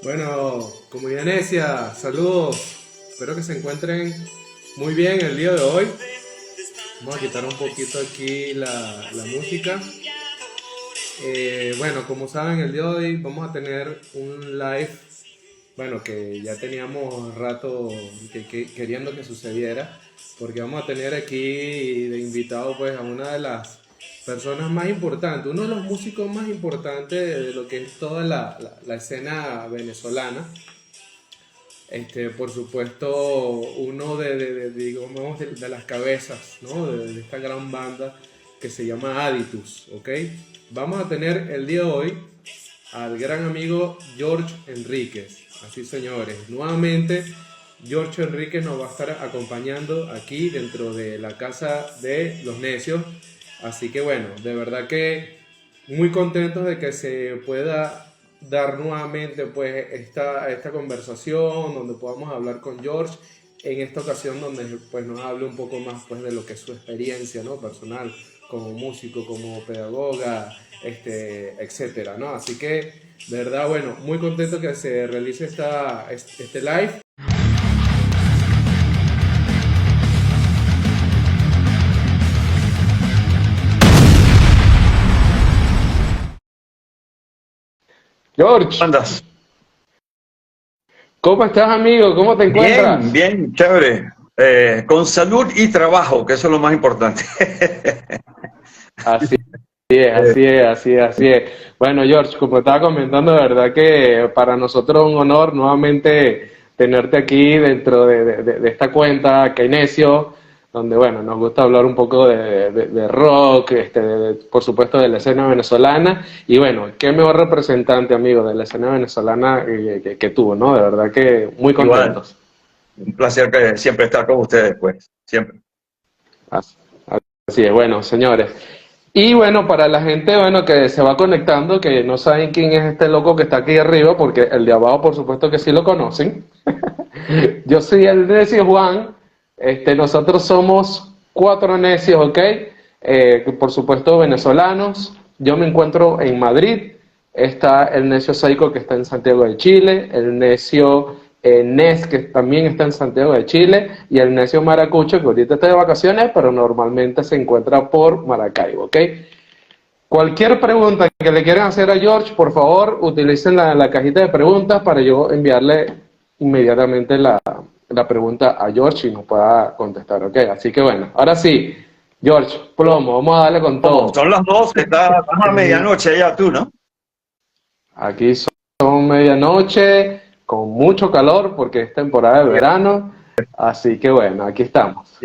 Bueno, comunidad necia, saludos. Espero que se encuentren muy bien el día de hoy. Vamos a quitar un poquito aquí la música. Bueno, como saben, el día de hoy vamos a tener un live, bueno, que ya teníamos rato queriendo que sucediera, porque vamos a tener aquí de invitado pues a una de las personas más importantes, uno de los músicos más importantes de lo que es toda la escena venezolana. Por supuesto, uno digamos, de las cabezas, ¿no? de esta gran banda que se llama Aditus, ¿ok? Vamos a tener el día de hoy al gran amigo George Enríquez. Así, señores, nuevamente George Enríquez nos va a estar acompañando aquí dentro de la casa de los necios. Así que bueno, de verdad que muy contentos de que se pueda dar nuevamente pues esta conversación donde podamos hablar con George en esta ocasión, donde pues nos hable un poco más pues de lo que es su experiencia, ¿no? Personal como músico, como pedagoga, etcétera, ¿no? Así que de verdad, bueno, muy contento que se realice este live. George, ¿Cómo andas? ¿cómo estás, amigo? ¿Cómo te encuentras? Bien, bien, chévere. Con salud y trabajo, que eso es lo más importante. Así es, así es, así es, así es. Bueno, George, como estaba comentando, de verdad que para nosotros es un honor nuevamente tenerte aquí dentro de esta cuenta Keynesio, donde, bueno, nos gusta hablar un poco de rock, por supuesto de la escena venezolana, y bueno, qué mejor representante, amigo, de la escena venezolana que tú, ¿no? De verdad que muy Igual, contentos. un placer que siempre estar con ustedes, pues, siempre. Así, así es, bueno, señores. Y bueno, para la gente, bueno, que se va conectando, que no saben quién es este loco que está aquí arriba, porque el de abajo, por supuesto que sí lo conocen. Yo soy el necio Juan. Nosotros somos cuatro necios, ¿ok? Por supuesto, venezolanos. Yo me encuentro en Madrid. Está el necio Saico, que está en Santiago de Chile. El necio Nes, que también está en Santiago de Chile. Y el necio Maracucho, que ahorita está de vacaciones, pero normalmente se encuentra por Maracaibo, ¿ok? Cualquier pregunta que le quieran hacer a George, por favor, utilicen la cajita de preguntas para yo enviarle inmediatamente la pregunta a George y nos pueda contestar, ¿ok? Así que bueno, ahora sí, George, plomo, vamos a darle con Como todo. son las 12, estás a medianoche ya tú, ¿no? Aquí son medianoche, con mucho calor porque es temporada de verano, así que bueno, aquí estamos.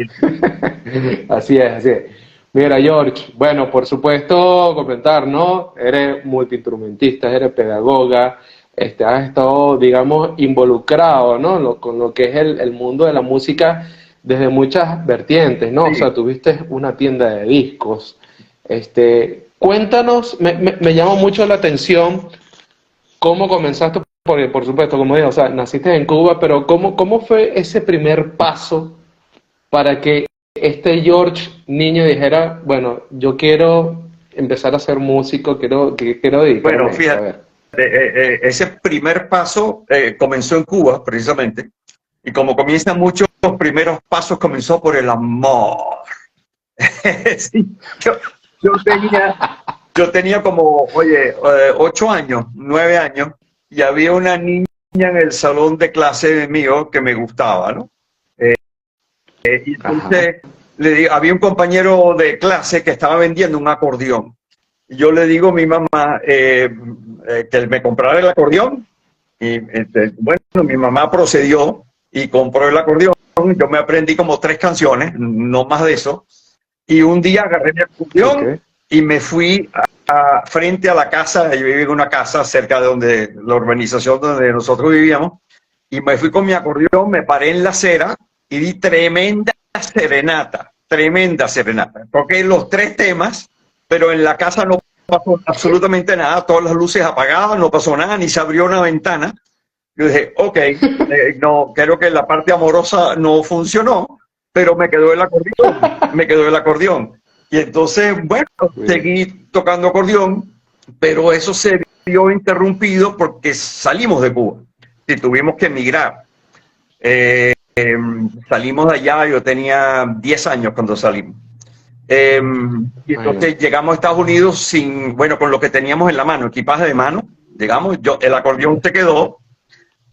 Así es, así es. Mira, George, bueno, por supuesto, comentar, ¿no? Eres multiinstrumentista, eres pedagoga, has estado, digamos, involucrado, ¿no? Con lo que es el mundo de la música desde muchas vertientes, ¿no? O sea, Sí. tuviste una tienda de discos. Cuéntanos, me llama mucho la atención cómo comenzaste, porque por supuesto, como digo, o sea, naciste en Cuba, pero ¿cómo fue ese primer paso para que este George niño dijera, bueno, yo quiero empezar a ser músico, quiero dedicarme Bueno, a esto? A fíjate, ver. ese primer paso comenzó en Cuba, precisamente, y como comienzan muchos, los primeros pasos comenzó por el amor. Sí, yo, yo tenía, yo tenía como, oye, 8 años, 9 años, y había una niña en el salón de clase mío que me gustaba, ¿no? Y Ajá, entonces había un compañero de clase que estaba vendiendo un acordeón. Y yo le digo a mi mamá que él me comprara el acordeón. Y bueno, mi mamá procedió y compró el acordeón. Yo me aprendí como 3 canciones, no más de eso. Y un día agarré mi ok. acordeón y me fui frente a la casa. Yo vivía en una casa cerca de donde la urbanización donde nosotros vivíamos. Y me fui con mi acordeón, me paré en la acera y di tremenda serenata, tremenda serenata. Toqué los 3 temas, pero en la casa no pasó absolutamente nada, todas las luces apagadas, no pasó nada, ni se abrió una ventana. Yo dije, ok, no, creo que la parte amorosa no funcionó, pero me quedó el acordeón, me quedó el acordeón. Y entonces, bueno, Bien. seguí tocando acordeón, pero eso se vio interrumpido porque salimos de Cuba. sí, tuvimos que emigrar. Salimos de allá, yo tenía 10 años cuando salimos. Y entonces llegamos a Estados Unidos sin, bueno, con lo que teníamos en la mano, equipaje de mano, digamos, el acordeón se quedó,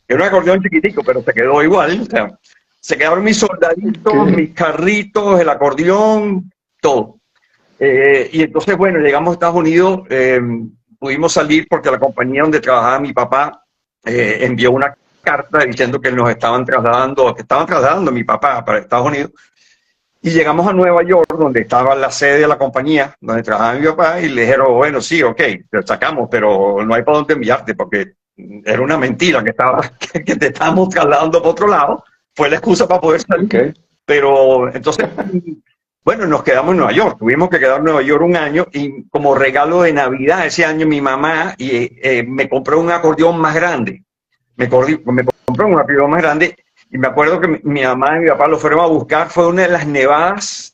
era un acordeón chiquitico, pero se quedó igual, o sea, se quedaron mis soldaditos, mis carritos, el acordeón, todo. Y entonces, bueno, llegamos a Estados Unidos, pudimos salir porque la compañía donde trabajaba mi papá envió una carta diciendo que nos estaban trasladando a mi papá para Estados Unidos. Y llegamos a Nueva York, donde estaba la sede de la compañía, donde trabajaba mi papá, y le dijeron, bueno, sí, ok, te sacamos, pero no hay para dónde enviarte, porque era una mentira que te estábamos trasladando para otro lado. Fue la excusa para poder salir. Okay. Pero entonces, bueno, nos quedamos en Nueva York. Tuvimos que quedar en Nueva York un año, y como regalo de Navidad ese año mi mamá me compró un acordeón más grande. Me compró un acordeón más grande. Y me acuerdo que mi mamá y mi papá lo fueron a buscar. Fue una de las nevadas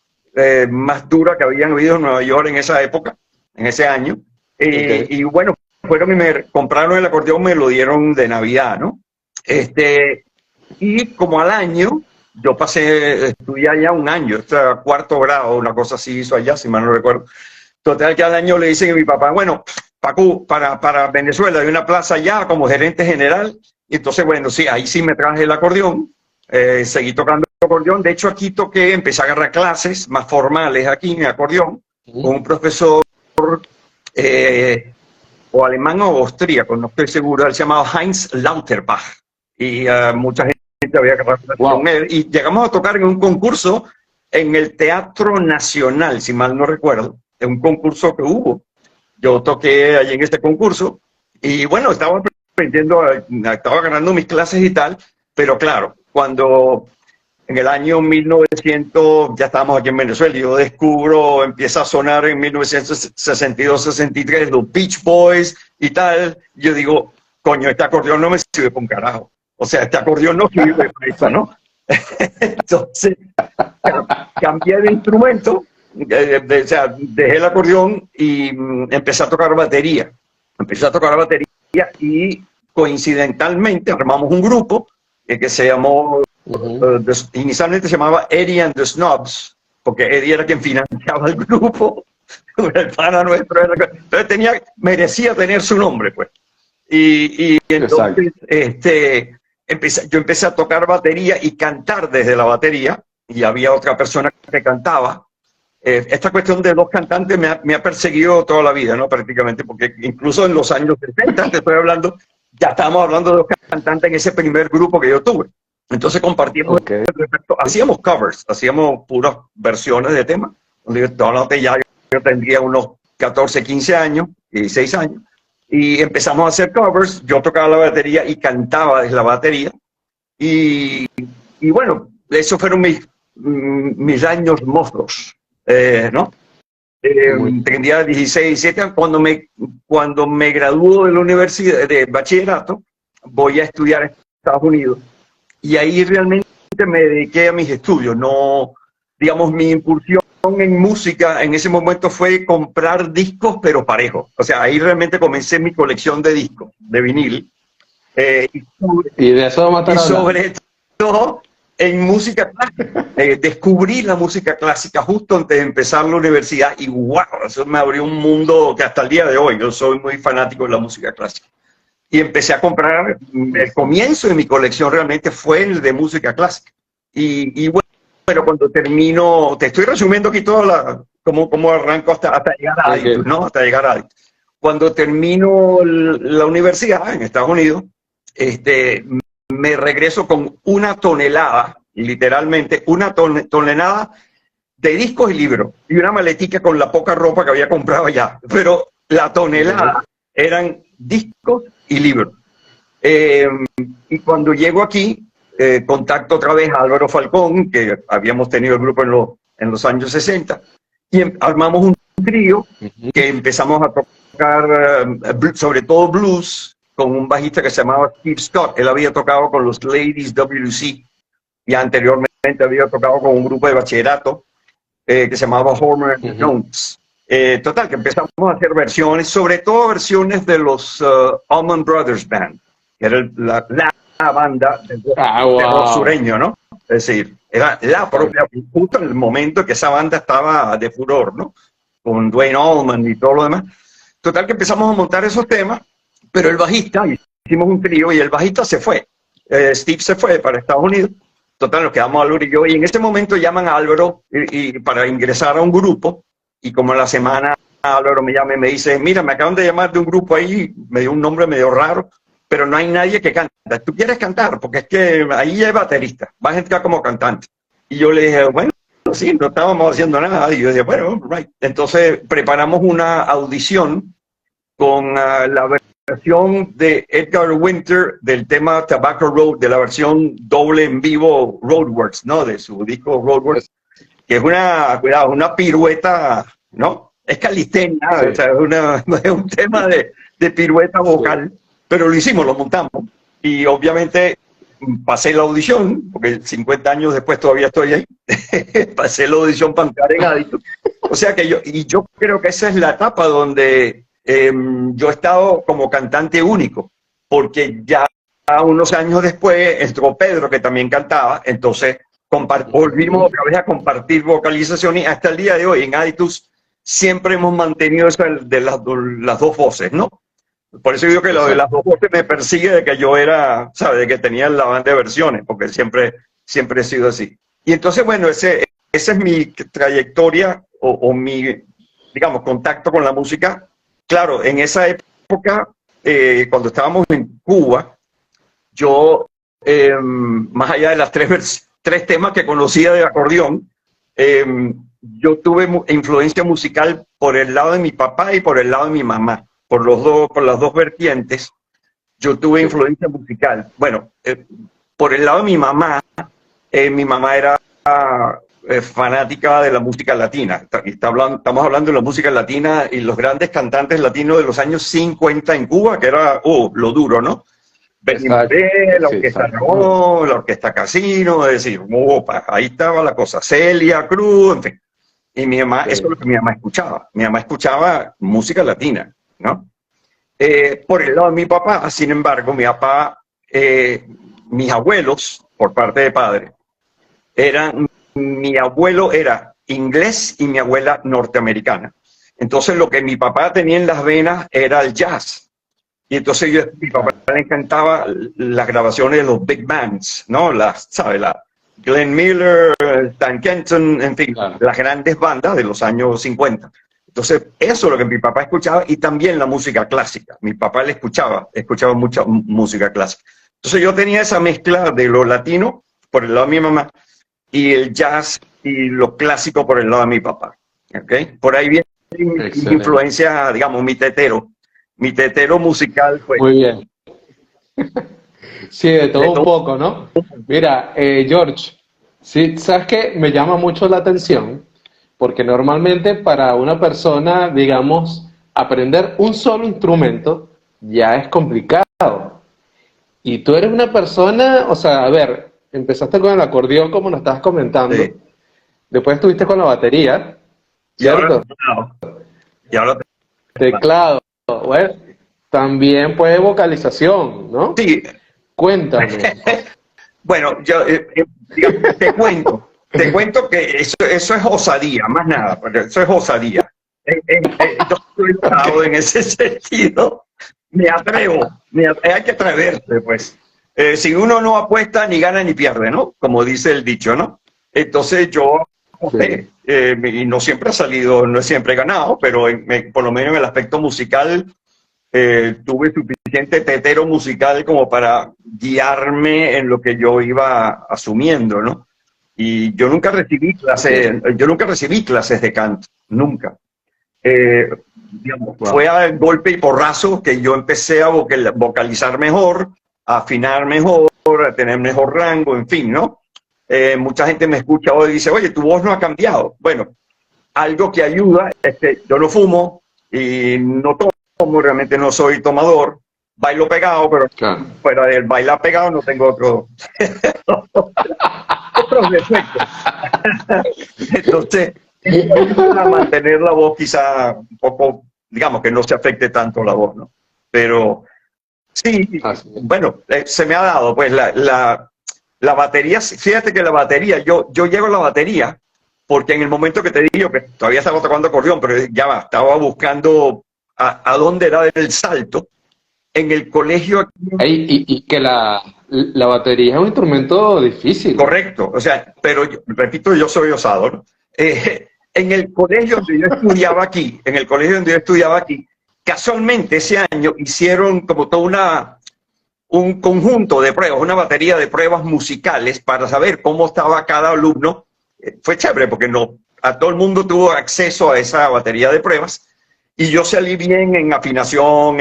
más duras que habían habido en Nueva York en esa época, en ese año. Okay. Y bueno, fueron y me compraron el acordeón, me lo dieron de Navidad, ¿no? Y como al año, yo estudié allá un año, cuarto grado, una cosa así hizo allá, si mal no recuerdo. Total, que al año le dicen a mi papá, bueno, Pacu, para Venezuela hay una plaza allá como gerente general. Y entonces, bueno, sí, ahí sí me traje el acordeón, seguí tocando el acordeón. De hecho, aquí empecé a agarrar clases más formales aquí en acordeón, con un profesor o alemán o austríaco, no estoy seguro, él se llamaba Heinz Lauterbach. Y mucha gente había agarrado clases con él. Y llegamos a tocar en un concurso en el Teatro Nacional, si mal no recuerdo, en un concurso que hubo. Yo toqué allí en este concurso y bueno, estaba ganando mis clases y tal, pero claro, cuando en el año 1900, ya estábamos aquí en Venezuela, yo descubro, empieza a sonar en 1962-63 los Beach Boys y tal, yo digo, coño, este acordeón no me sirve para un carajo. O sea, este acordeón no sirve para eso, ¿no? Entonces, cambié de instrumento, o sea, dejé el acordeón y empecé a tocar batería. Y coincidentalmente armamos un grupo que se llamó, inicialmente se llamaba Eddie and the Snobs, porque Eddie era quien financiaba el grupo, el pana nuestro, entonces merecía tener su nombre, pues. Y entonces yo empecé a tocar batería y cantar desde la batería, y había otra persona que cantaba. Esta cuestión de dos cantantes me ha perseguido toda la vida, ¿no? Prácticamente, porque incluso en los años 70, te estoy hablando, ya estábamos hablando de dos cantantes en ese primer grupo que yo tuve. Entonces compartimos, hacíamos covers, hacíamos puras versiones de temas. Yo tendría unos 14, 15 años, 16 años, y empezamos a hacer covers. Yo tocaba la batería y cantaba desde la batería. Y bueno, esos fueron mis años mozos. ¿No? Tendría 16, 17, cuando me graduó de la universidad de bachillerato, voy a estudiar en Estados Unidos, y ahí realmente me dediqué a mis estudios. No, digamos, mi impulsión en música en ese momento fue comprar discos, pero parejos. O sea, ahí realmente comencé mi colección de discos, de vinil. Y de eso vamos a estar hablando. Sobre todo en música clásica. Descubrí la música clásica justo antes de empezar la universidad y wow, eso me abrió un mundo que hasta el día de hoy yo soy muy fanático de la música clásica. Y empecé a comprar, el comienzo de mi colección realmente fue el de música clásica. Y bueno, pero cuando termino, te estoy resumiendo aquí todo cómo arranco hasta llegar a Adictus, ¿no? Hasta llegar a Adictus. Cuando termino la universidad en Estados Unidos, me regreso con una tonelada, literalmente una tonelada de discos y libros, y una maletica con la poca ropa que había comprado allá. Pero la tonelada eran discos y libros. Y cuando llego aquí, contacto otra vez a Álvaro Falcón, que habíamos tenido el grupo en los años 60, y armamos un trío que empezamos a tocar sobre todo blues, con un bajista que se llamaba Steve Scott. Él había tocado con los Ladies WC y anteriormente había tocado con un grupo de bachillerato que se llamaba Homer Jones. Total, que empezamos a hacer versiones, sobre todo versiones de los Allman Brothers Band, que era la banda de rock wow. sureño, ¿no? Es decir, era la propia, justo en el momento que esa banda estaba de furor, ¿no? Con Duane Allman y todo lo demás. Total que empezamos a montar esos temas, pero el bajista, hicimos un trío y el bajista se fue. Steve se fue para Estados Unidos. Total, nos quedamos Álvaro y yo. Y en ese momento llaman a Álvaro y para ingresar a un grupo. Y como en la semana Álvaro me llama y me dice, mira, me acaban de llamar de un grupo ahí, me dio un nombre medio raro, pero no hay nadie que cante. ¿Tú quieres cantar? Porque es que ahí hay baterista, vas a entrar como cantante. Y yo le dije, bueno, sí, no estábamos haciendo nada. Y yo dije, bueno, right. Entonces preparamos una audición con la versión de Edgar Winter del tema Tobacco Road, de la versión doble en vivo Roadworks, ¿no? De su disco Roadworks, que es una pirueta, ¿no? Es calistenia, sí. O sea, es un tema de pirueta vocal, sí. Pero lo hicimos, lo montamos. Y obviamente pasé la audición, porque 50 años después todavía estoy ahí, pasé la audición para entrar en Aditus. O sea que yo creo que esa es la etapa donde yo he estado como cantante único, porque ya unos años después entró Pedro, que también cantaba, entonces volvimos otra vez a compartir vocalización y hasta el día de hoy en Aditus siempre hemos mantenido eso de las dos voces, ¿no? Por eso digo que lo de las dos voces me persigue de que yo era, ¿sabes? De que tenía la banda de versiones, porque siempre he sido así. Y entonces, bueno, esa es mi trayectoria o mi, digamos, contacto con la música. Claro, en esa época, cuando estábamos en Cuba, yo, más allá de las tres temas que conocía de acordeón, yo tuve influencia musical por el lado de mi papá y por el lado de mi mamá. Por las dos vertientes, yo tuve influencia musical. Bueno, por el lado de mi mamá era fanática de la música latina. Estamos hablando de la música latina y los grandes cantantes latinos de los años 50 en Cuba, que era lo duro, ¿no? Benny Moré, la Orquesta Ramón, la Orquesta Casino, es decir, opa, ahí estaba la cosa. Celia Cruz, en fin. Y mi mamá, eso es lo que mi mamá escuchaba. Mi mamá escuchaba música latina, ¿no? Por el lado de mi papá, sin embargo, mis abuelos, por parte de padre, mi abuelo era inglés y mi abuela norteamericana. Entonces lo que mi papá tenía en las venas era el jazz. Y entonces mi papá le encantaba las grabaciones de los big bands, ¿no? ¿Sabes? Glenn Miller, Stan Kenton, en fin, las grandes bandas de los años 50. Entonces, eso es lo que mi papá escuchaba y también la música clásica. Mi papá escuchaba mucha música clásica. Entonces yo tenía esa mezcla de lo latino por el lado de mi mamá y el jazz y lo clásico por el lado de mi papá. ¿Okay? Por ahí viene mi influencia, digamos, mi tetero musical. Pues. Muy bien. Sí, de todo un poco, ¿no? Mira, George, sí, ¿sabes qué? Me llama mucho la atención. Porque normalmente para una persona, digamos, aprender un solo instrumento ya es complicado. Y tú eres una persona, o sea, a ver, empezaste con el acordeón como nos estabas comentando, sí. Después estuviste con la batería, ¿cierto? Y ahora teclado. Bueno, también pues vocalización, ¿no? Sí. Cuéntame. Bueno, yo te cuento. Te cuento que eso es osadía, más nada, porque eso es osadía. Yo estoy bravo en ese sentido. Me atrevo, hay que atreverse, pues. Si uno no apuesta, ni gana ni pierde, ¿no? Como dice el dicho, ¿no? Entonces yo aposté, y no siempre ha salido, no siempre he ganado, pero por lo menos en el aspecto musical tuve suficiente tetero musical como para guiarme en lo que yo iba asumiendo, ¿no? Y yo nunca recibí clases de canto, nunca. Digamos, fue a golpe y porrazo que yo empecé a vocalizar mejor, a afinar mejor, a tener mejor rango, en fin, ¿no? Mucha gente me escucha hoy y dice, oye, tu voz no ha cambiado. Bueno, algo que ayuda es que yo no fumo y no tomo, realmente no soy tomador, bailo pegado, pero fuera del bailar pegado no tengo otros defectos. Entonces, para mantener la voz quizá un poco, digamos, que no se afecte tanto la voz, ¿no? Pero Sí, Así es. bueno, se me ha dado, pues la batería, fíjate que la batería, yo llego a la batería porque en el momento que te digo que todavía estaba tocando acordeón, pero ya va, estaba buscando a dónde era el salto, en el colegio aquí, Y que la batería es un instrumento difícil. correcto, o sea, pero repito, yo soy osado, ¿no? En el colegio donde yo estudiaba aquí, en el colegio donde yo estudiaba aquí, casualmente ese año hicieron como toda un conjunto de pruebas, una batería de pruebas musicales para saber cómo estaba cada alumno. Fue chévere porque no, a todo el mundo tuvo acceso a esa batería de pruebas y yo salí bien en afinación,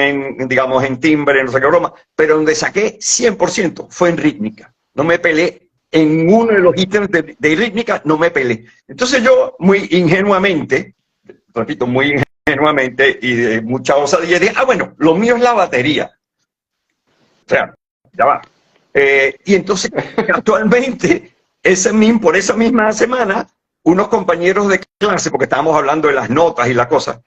digamos, en timbre, no sé qué broma, pero donde saqué 100% fue en rítmica. No me pelé en uno de los ítems de rítmica, no me pelé. Entonces yo, muy ingenuamente, repito, muy ingenuamente y de mucha osadía, dije, bueno, lo mío es la batería. O sea, ya va. Y entonces, actualmente, por esa misma semana, unos compañeros de clase, porque estábamos hablando de las notas y la cosa,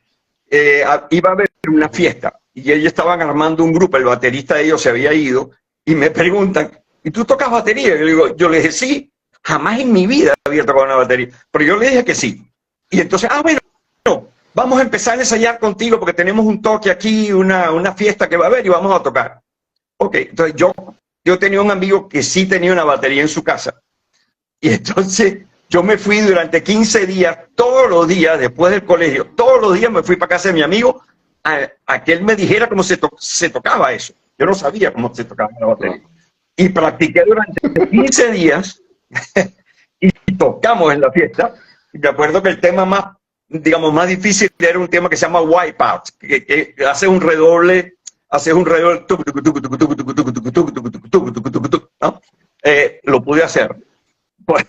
iba a haber una fiesta y ellos estaban armando un grupo, el baterista de ellos se había ido y me preguntan, ¿y tú tocas batería? Yo le dije, sí, jamás en mi vida había tocado una batería, pero yo le dije que sí. Y entonces, bueno, vamos a empezar a ensayar contigo porque tenemos un toque aquí, una fiesta que va a haber y vamos a tocar. Ok, entonces yo tenía un amigo que sí tenía una batería en su casa. Y entonces yo me fui durante 15 días, todos los días, después del colegio, todos los días me fui para casa de mi amigo a que él me dijera cómo se tocaba eso. Yo no sabía cómo se tocaba la batería. Y practiqué durante 15 días y tocamos en la fiesta. Y me acuerdo que el tema más, digamos, más difícil era un tema que se llama Wipeout, que hace un redoble. Haces un redoble, ¿no? Lo pude hacer. Pues,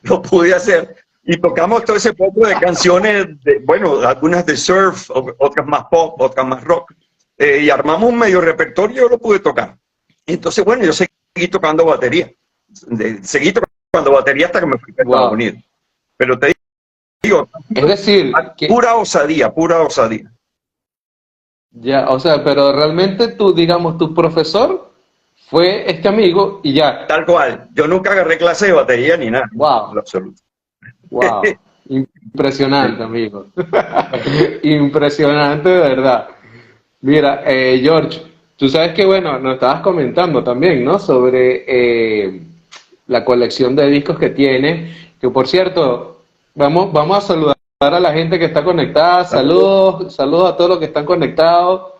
lo pude hacer. Y tocamos todo ese poco de canciones, bueno, algunas de surf, otras más pop, otras más rock. Y armamos un medio repertorio y yo lo pude tocar. Y entonces, bueno, yo seguí tocando batería. Seguí tocando batería hasta que me fui a Estados Unidos. Pero te digo, Es decir, pura osadía, pura osadía. ya, o sea, pero realmente tú, digamos, tu profesor fue este amigo y ya. Tal cual. Yo nunca agarré clase de batería ni nada. Wow. En lo absoluto. Wow. Impresionante, amigo. Impresionante, de verdad. Mira, George, tú sabes que, bueno, nos estabas comentando también, ¿no? Sobre la colección de discos que tienes, que por cierto, vamos a saludar a la gente que está conectada. Saludos a todos los que están conectados.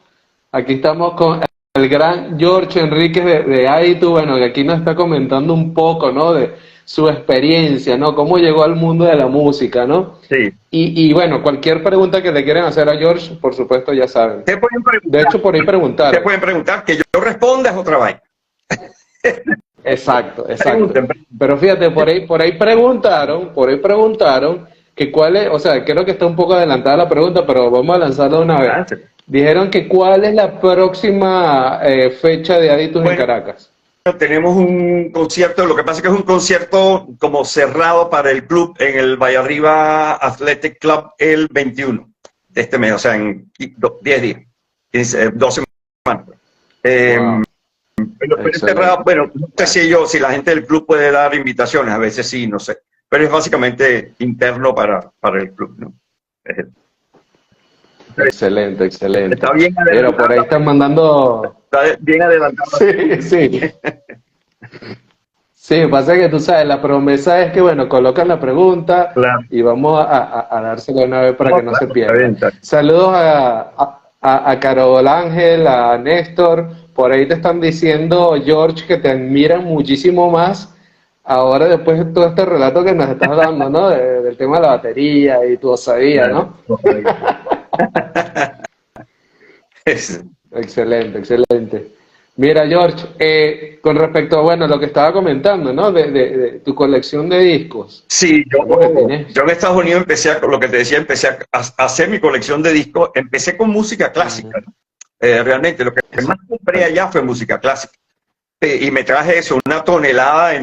Aquí estamos con el gran George Enríquez de Aitu, bueno, que aquí nos está comentando un poco, ¿no? De su experiencia, ¿no? Cómo llegó al mundo de la música, ¿no? Sí. Y bueno, cualquier pregunta que le quieran hacer a George, por supuesto, ya saben. Te pueden preguntar, De hecho, por ahí preguntaron. te pueden preguntar, que yo responda es otra vaina. Exacto. Pregunten. Pero fíjate, por ahí preguntaron que cuál es, o sea, creo que está un poco adelantada la pregunta, pero vamos a lanzarla una vez. Adelante. Dijeron que cuál es la próxima fecha de Aditus en Caracas. Tenemos un concierto, lo que pasa es que es un concierto como cerrado para el club en el Vallarriba Athletic Club el 21 de este mes, o sea, en 10 días, 12 semanas. Pero es cerrado, bueno, no sé si la gente del club puede dar invitaciones, a veces sí, no sé, pero es básicamente interno para el club, ¿no? Excelente. Está bien adelantado. Pero por ahí están mandando... Está bien adelantado. Sí. Sí, pasa que tú sabes, la promesa es que, bueno, colocan la pregunta Claro. y vamos a dársela una vez para que no se pierda. Está bien. Saludos a Carol Ángel, a Néstor. Por ahí te están diciendo, George, que te admiran muchísimo más ahora después de todo este relato que nos estás dando, ¿no? Del tema de la batería y tu osadía, ¿no? Excelente. Mira, George, con respecto a, bueno, lo que estaba comentando, ¿no? De tu colección de discos. Sí, ¿Cómo que tienes? yo en Estados Unidos lo que te decía, empecé a hacer mi colección de discos, empecé con música clásica, ¿no? Realmente, lo que más compré allá fue música clásica. Y me traje eso, una tonelada,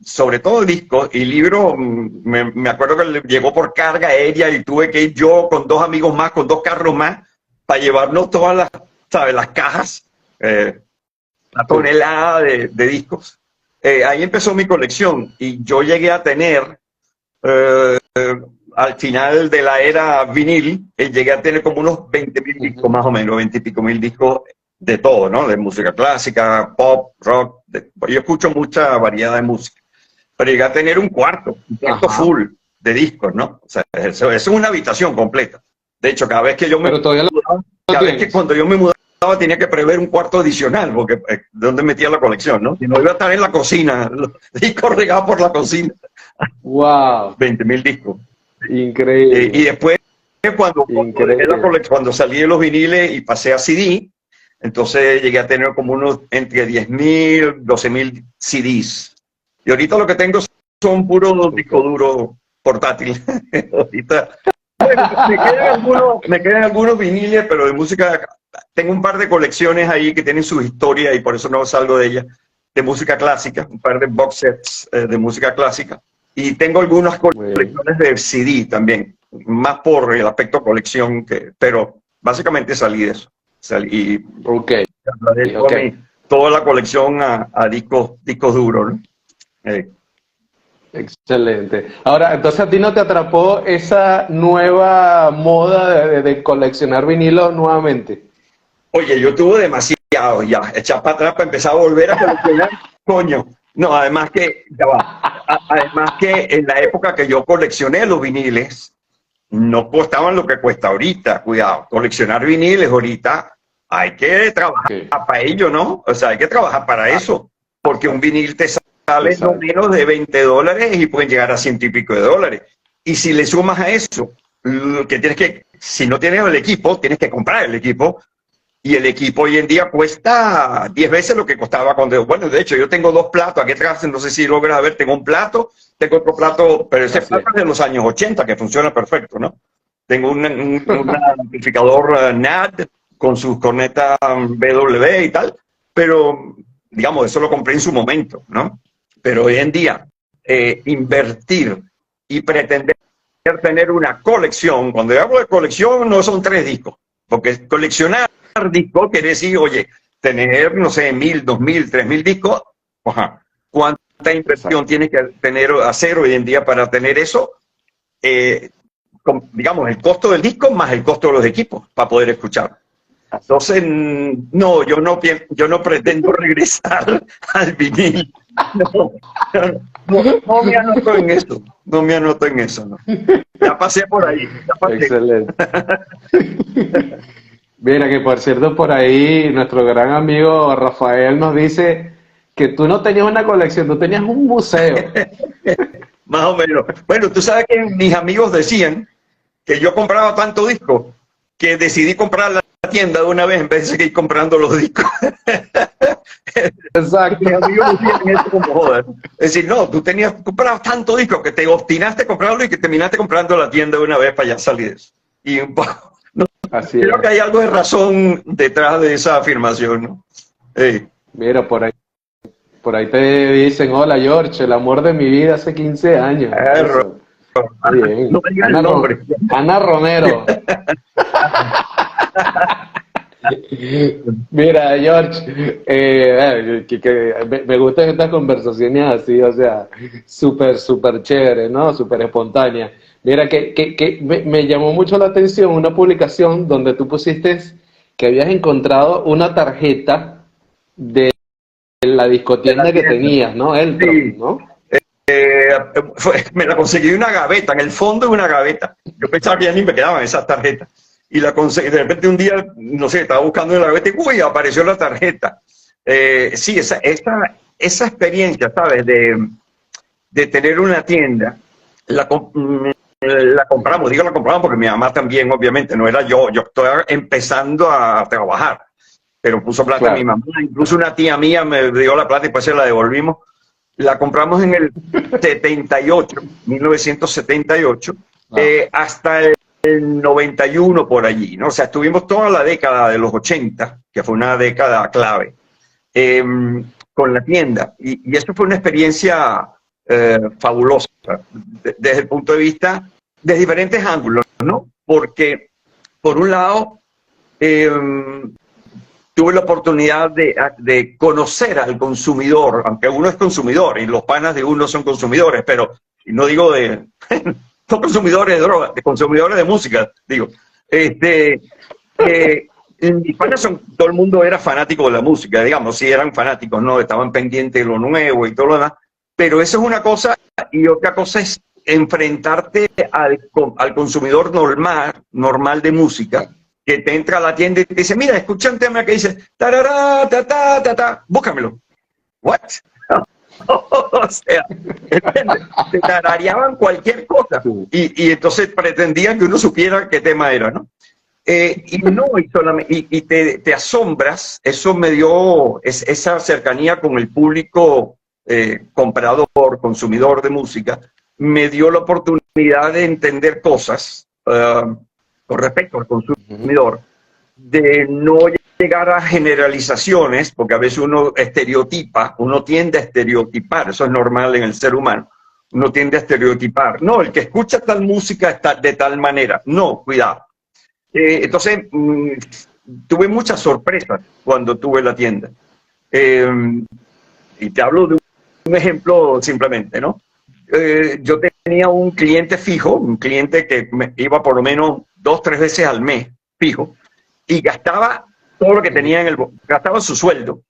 sobre todo discos y libros. Me acuerdo que llegó por carga aérea y tuve que ir yo con 2 amigos más, con 2 carros más, para llevarnos todas las, ¿sabes? Las cajas una tonelada de discos. Ahí empezó mi colección y yo llegué a tener, al final de la era vinil, llegué a tener como unos 20.000 discos más o menos, 20 y pico mil discos de todo, ¿no? De música clásica, pop, rock. Yo escucho mucha variedad de música. Pero llegué a tener un cuarto full de discos, ¿no? O sea, eso es una habitación completa. De hecho, cada vez que yo me mudaba, cuando yo me mudaba tenía que prever un cuarto adicional, porque ¿de dónde metía la colección, no? Si no iba a estar en la cocina, los discos regados por la cocina. ¡Wow! 20.000 discos. Increíble. Y después, cuando salí de los viniles y pasé a CD, entonces llegué a tener como unos entre 10.000, 12.000 CDs. Y ahorita lo que tengo son puros discos duros portátiles. Ahorita me quedan algunos viniles, pero de música. Tengo un par de colecciones ahí que tienen su historia y por eso no salgo de ellas, de música clásica, un par de box sets de música clásica. Y tengo algunas colecciones de CD también, más por el aspecto colección, pero básicamente salí de eso. Salí toda la colección a discos duros, ¿no? Excelente. Ahora, entonces a ti no te atrapó esa nueva moda de coleccionar vinilos nuevamente. Oye, yo tuve demasiado ya, echar para atrás para empezar a volver a coleccionar, coño. No, además que en la época que yo coleccioné los viniles, no costaban lo que cuesta ahorita, cuidado. Coleccionar viniles ahorita hay que trabajar para ello, ¿no? O sea, hay que trabajar para eso, porque un vinil te sale no menos de $20 y pueden llegar a $100 y pico. Y si le sumas a eso, que tienes que, si no tienes el equipo, tienes que comprar el equipo. Y el equipo hoy en día cuesta 10 veces lo que costaba cuando... Bueno, de hecho, yo tengo dos platos aquí atrás, no sé si logras ver, tengo un plato, tengo otro plato, pero ese plato es de los años 80, que funciona perfecto, ¿no? Tengo un amplificador NAD con sus cornetas BW y tal, pero, digamos, eso lo compré en su momento, ¿no? Pero hoy en día, invertir y pretender tener una colección, cuando yo hablo de colección, no son 3 discos, porque coleccionar discos quiere decir, oye, tener, no sé, 1.000, 2.000, 3.000 discos, ¿cuánta inversión tienes que hacer hoy en día para tener eso? Digamos, el costo del disco más el costo de los equipos para poder escuchar. Entonces, no, yo no pretendo regresar al vinil. No me anoto en eso. No me anoto en eso, ¿no? Ya pasé por ahí. Excelente. Mira, que por cierto, por ahí nuestro gran amigo Rafael nos dice que tú no tenías una colección, tú tenías un museo. Más o menos. Bueno, tú sabes que mis amigos decían que yo compraba tanto disco que decidí comprar la tienda de una vez en vez de seguir comprando los discos. Exacto. Mis amigos decían eso como joder. Es decir, no, tú comprabas tanto disco que te obstinaste a comprarlo y que terminaste comprando la tienda de una vez para ya salir de eso. Y un poco... Creo que hay algo de razón detrás de esa afirmación, ¿no? Mira, por ahí te dicen, hola George, el amor de mi vida hace 15 años. Bien. No me digas el nombre. Ana Romero. Mira, George, me gustan estas conversaciones así, o sea, súper chévere, ¿no? Súper espontánea. Mira, que me llamó mucho la atención una publicación donde tú pusiste que habías encontrado una tarjeta de la discotienda que tenías, ¿no? Sí. ¿no? Me la conseguí en una gaveta, en el fondo de una gaveta. Yo pensaba que ya ni me quedaban esas tarjetas. Y la conseguí, de repente un día, no sé, estaba buscando en la gaveta y ¡uy! Apareció la tarjeta. Sí, esa experiencia, ¿sabes? De tener una tienda, la compramos porque mi mamá también, obviamente, no era yo estaba empezando a trabajar, pero puso plata mi mamá, incluso una tía mía me dio la plata y después se la devolvimos. La compramos en el 1978, hasta el 91 por allí, ¿no? O sea, estuvimos toda la década de los 80, que fue una década clave, con la tienda. Y esto fue una experiencia fabulosa, desde el punto de vista, de diferentes ángulos, ¿no? Porque, por un lado, tuve la oportunidad de conocer al consumidor, aunque uno es consumidor y los panas de uno son consumidores, pero y no digo de no consumidores de droga, de consumidores de música, digo. Mis panas todo el mundo era fanático de la música, digamos, sí eran fanáticos, no estaban pendientes de lo nuevo y todo lo demás, pero eso es una cosa, y otra cosa es enfrentarte al consumidor normal de música, que te entra a la tienda y te dice, mira, escucha un tema que dice, tarará, ta, ta, ta, ta, búscamelo. ¿What? O sea, ¿entiendes? Te tarareaban cualquier cosa y entonces pretendían que uno supiera qué tema era, ¿no? Y te asombras, eso me dio esa cercanía con el público comprador, consumidor de música, me dio la oportunidad de entender cosas con respecto al consumidor, de no llegar a generalizaciones, porque a veces uno estereotipa, uno tiende a estereotipar, eso es normal en el ser humano, uno tiende a estereotipar, no, el que escucha tal música está de tal manera, no, cuidado. Entonces, tuve muchas sorpresas cuando tuve la tienda. Y te hablo de un ejemplo simplemente, ¿no? Yo tenía un cliente fijo, un cliente que me iba por lo menos 2 o 3 veces al mes, fijo, y gastaba todo lo que tenía gastaba su sueldo.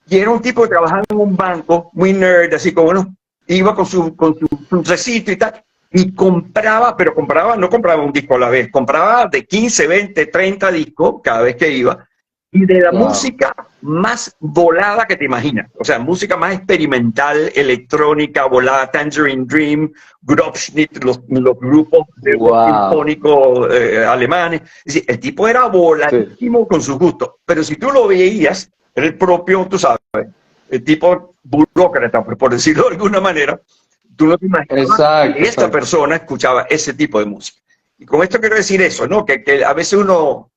Y era un tipo que trabajaba en un banco, muy nerd, así como, bueno, iba con su crucecito y tal, y compraba, pero no compraba un disco a la vez, compraba de 15, 20, 30 discos cada vez que iba, y de la música más volada que te imaginas, o sea, música más experimental, electrónica, volada, Tangerine Dream, Grobschnitt, los grupos de sinfónicos alemanes. Es decir, el tipo era voladísimo con sus gustos, pero si tú lo veías, era el propio, tú sabes, el tipo burócrata, por decirlo de alguna manera, tú no te imaginas que esta persona escuchaba ese tipo de música. Y con esto quiero decir eso, ¿no? Que a veces uno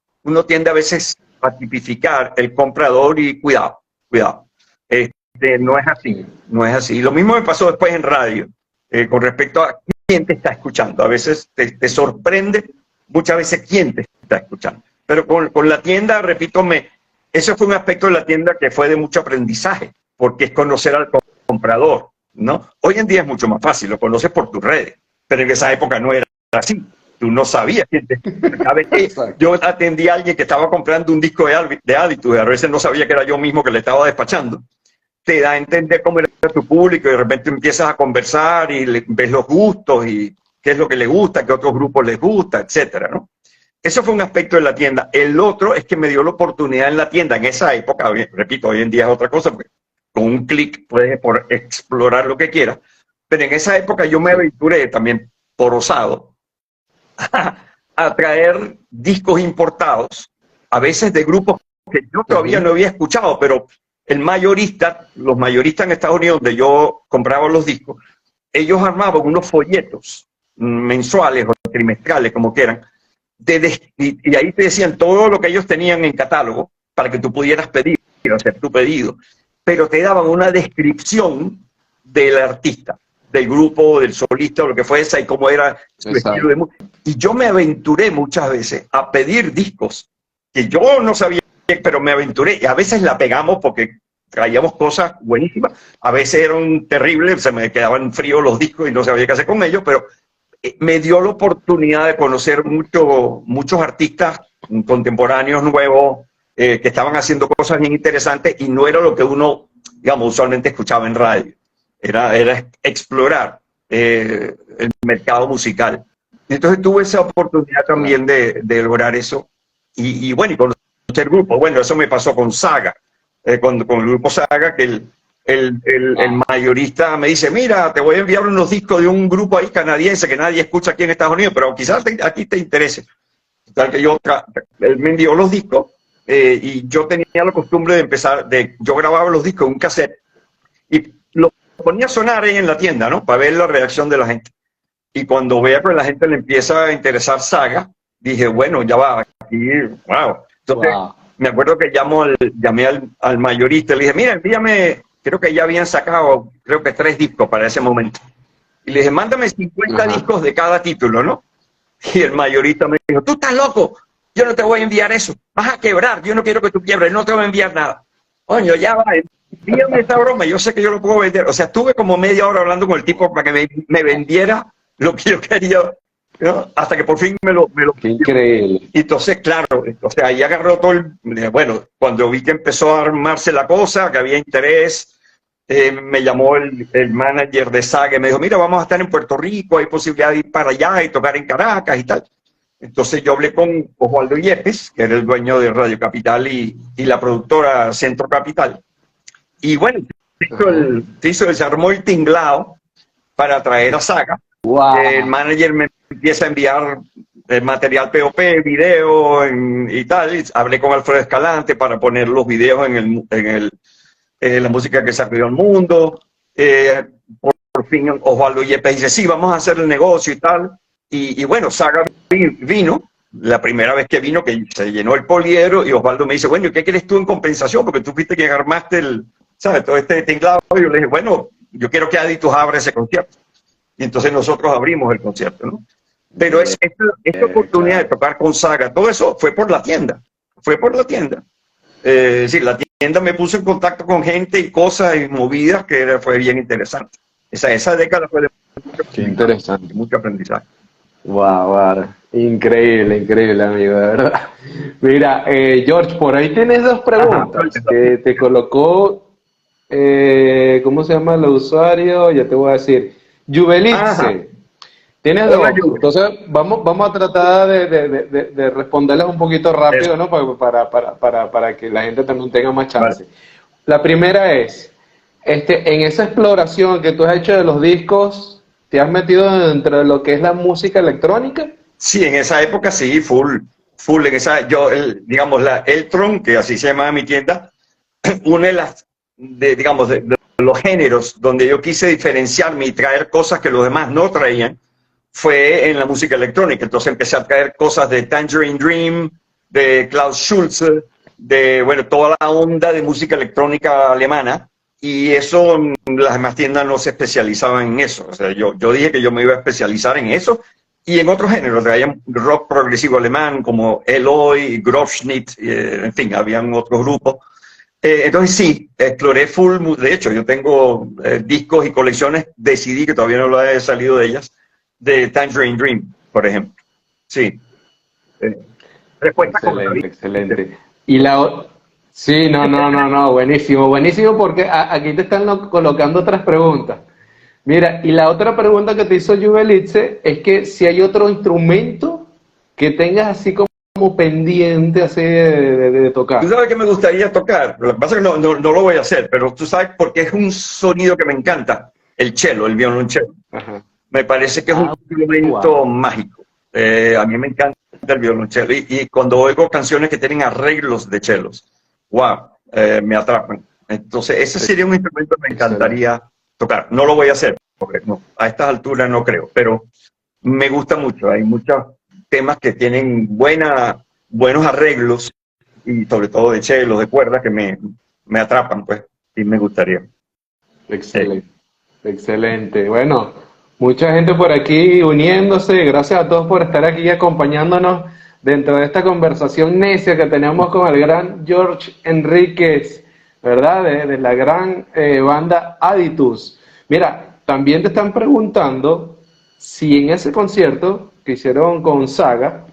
tiende a veces a tipificar el comprador y cuidado. No es así, no es así. Lo mismo me pasó después en radio, con respecto a quién te está escuchando. A veces te sorprende muchas veces quién te está escuchando. Pero con la tienda, repito, ese fue un aspecto de la tienda que fue de mucho aprendizaje, porque es conocer al comprador, ¿no? Hoy en día es mucho más fácil, lo conoces por tus redes, pero en esa época no era así. Tú no sabías quién te... ¿Sabes qué? Yo atendí a alguien que estaba comprando un disco de Attitude, a veces no sabía que era yo mismo que le estaba despachando. Te da a entender cómo era tu público y de repente empiezas a conversar y ves los gustos y qué es lo que le gusta, qué otros grupos les gusta, etcétera, ¿no? Eso fue un aspecto de la tienda. El otro es que me dio la oportunidad en la tienda, en esa época, repito, hoy en día es otra cosa, porque con un clic puedes explorar lo que quieras, pero en esa época yo me aventuré también por osado a traer discos importados, a veces de grupos que yo todavía no había escuchado, pero los mayoristas en Estados Unidos, donde yo compraba los discos, ellos armaban unos folletos mensuales o trimestrales, como quieran, y ahí te decían todo lo que ellos tenían en catálogo para que tú pudieras pedir, hacer tu pedido, pero te daban una descripción del artista, del grupo, del solista, o lo que fuese, y cómo era su estilo de música. Y yo me aventuré muchas veces a pedir discos que yo no sabía, pero me aventuré, y a veces la pegamos porque traíamos cosas buenísimas, a veces eran terribles, se me quedaban fríos los discos y no sabía qué hacer con ellos, pero me dio la oportunidad de conocer muchos artistas contemporáneos nuevos que estaban haciendo cosas bien interesantes y no era lo que uno, digamos, usualmente escuchaba en radio. Era explorar el mercado musical. Entonces tuve esa oportunidad también de lograr eso. Y bueno, y conocer grupos. Bueno, eso me pasó con Saga, con el grupo Saga, que el mayorista me dice, mira, te voy a enviar unos discos de un grupo ahí canadiense que nadie escucha aquí en Estados Unidos, pero quizás a ti te interese. Tal que él me envió los discos y yo tenía la costumbre de yo grababa los discos en un cassette y lo ponía a sonar ahí en la tienda, ¿no? Para ver la reacción de la gente. Y cuando vea que a la gente le empieza a interesar Saga, dije, bueno, ya va, aquí, wow. Entonces, me acuerdo que llamé al mayorista, le dije, mira, envíame, creo que ya habían sacado, creo que 3 discos para ese momento. Y le dije, mándame 50 discos de cada título, ¿no? Y el mayorista me dijo, tú estás loco, yo no te voy a enviar eso, vas a quebrar, yo no quiero que tú quiebres, no te voy a enviar nada. Coño, ya va, envíame esta broma, yo sé que yo lo puedo vender. O sea, estuve como media hora hablando con el tipo para que me vendiera lo que yo quería, ¿no? Hasta que por fin me lo Qué increíble. y entonces, claro, o sea, ahí agarró todo bueno, cuando vi que empezó a armarse la cosa, que había interés, me llamó el manager de Saga y me dijo, mira, vamos a estar en Puerto Rico, hay posibilidad de ir para allá y tocar en Caracas y tal. Entonces yo hablé con Osvaldo Yepes, que era el dueño de Radio Capital y la productora Centro Capital. Y bueno, se armó el tinglao para traer a Saga. Wow. El manager me empieza a enviar el material POP, video y tal. Y hablé con Alfredo Escalante para poner los videos en la música que salió al mundo. Por fin Osvaldo Yepes dice, sí, vamos a hacer el negocio y tal. Y bueno, Saga vino, la primera vez que vino, que se llenó el poliedro, y Osvaldo me dice, bueno, ¿qué quieres tú en compensación? Porque tú fuiste quien armaste ¿sabes? Todo este tinglado. Y yo le dije, bueno, yo quiero que Aditus abra ese concierto. Y entonces nosotros abrimos el concierto, ¿no? Pero esta oportunidad de tocar con Saga, todo eso fue por la tienda. Fue por la tienda. Sí, la tienda me puso en contacto con gente y cosas y movidas que fue bien interesante. Esa década fue de Qué interesante. mucho aprendizaje. Wow, increíble, increíble, amigo, de verdad. Mira, George, por ahí tienes dos preguntas que te colocó, ¿cómo se llama el usuario? Ya te voy a decir, Jubelitze. Tienes dos. Hola, Juve. Entonces, vamos a tratar de responderlas un poquito rápido, ¿no? Para que la gente también tenga más chance. Vale. La primera es, en esa exploración que tú has hecho de los discos, ¿te has metido dentro de lo que es la música electrónica? Sí, en esa época sí, full en esa, digamos, la Eltron, que así se llama mi tienda, una de las, digamos, de los géneros donde yo quise diferenciarme y traer cosas que los demás no traían, fue en la música electrónica. Entonces empecé a traer cosas de Tangerine Dream, de Klaus Schulze, de, bueno, toda la onda de música electrónica alemana, y eso, las demás tiendas no se especializaban en eso. O sea, yo dije que yo me iba a especializar en eso y en otros géneros. Traían rock progresivo alemán como Eloy, Grobschnitt, en fin, habían otros grupos. Entonces sí, exploré full. De hecho, yo tengo discos y colecciones de CD, que todavía no lo he salido de ellas, de Tangerine Dream, por ejemplo. Sí. Respuesta Excelente, excelente. Y sí, no, buenísimo, porque aquí te están colocando otras preguntas. Mira, y la otra pregunta que te hizo Jubelitze es que si hay otro instrumento que tengas así como pendiente así de tocar. Tú sabes que me gustaría tocar, lo que pasa es que no lo voy a hacer, pero tú sabes porque es un sonido que me encanta, el cello, el violonchelo. Ajá. Me parece que es un instrumento mágico. A mí me encanta el violonchelo y cuando oigo canciones que tienen arreglos de chelos, wow, me atrapan. Entonces ese sería un instrumento que me encantaría tocar. No lo voy a hacer, porque no, a estas alturas no creo, pero me gusta mucho. Hay muchos temas que tienen buenos arreglos y sobre todo de chelos, de cuerdas que me atrapan, pues, y me gustaría. Excelente, excelente. Bueno, mucha gente por aquí uniéndose. Gracias a todos por estar aquí y acompañándonos dentro de esta conversación necia que tenemos con el gran George Enríquez, ¿verdad? De la gran banda Aditus. Mira, también te están preguntando si en ese concierto que hicieron con Saga,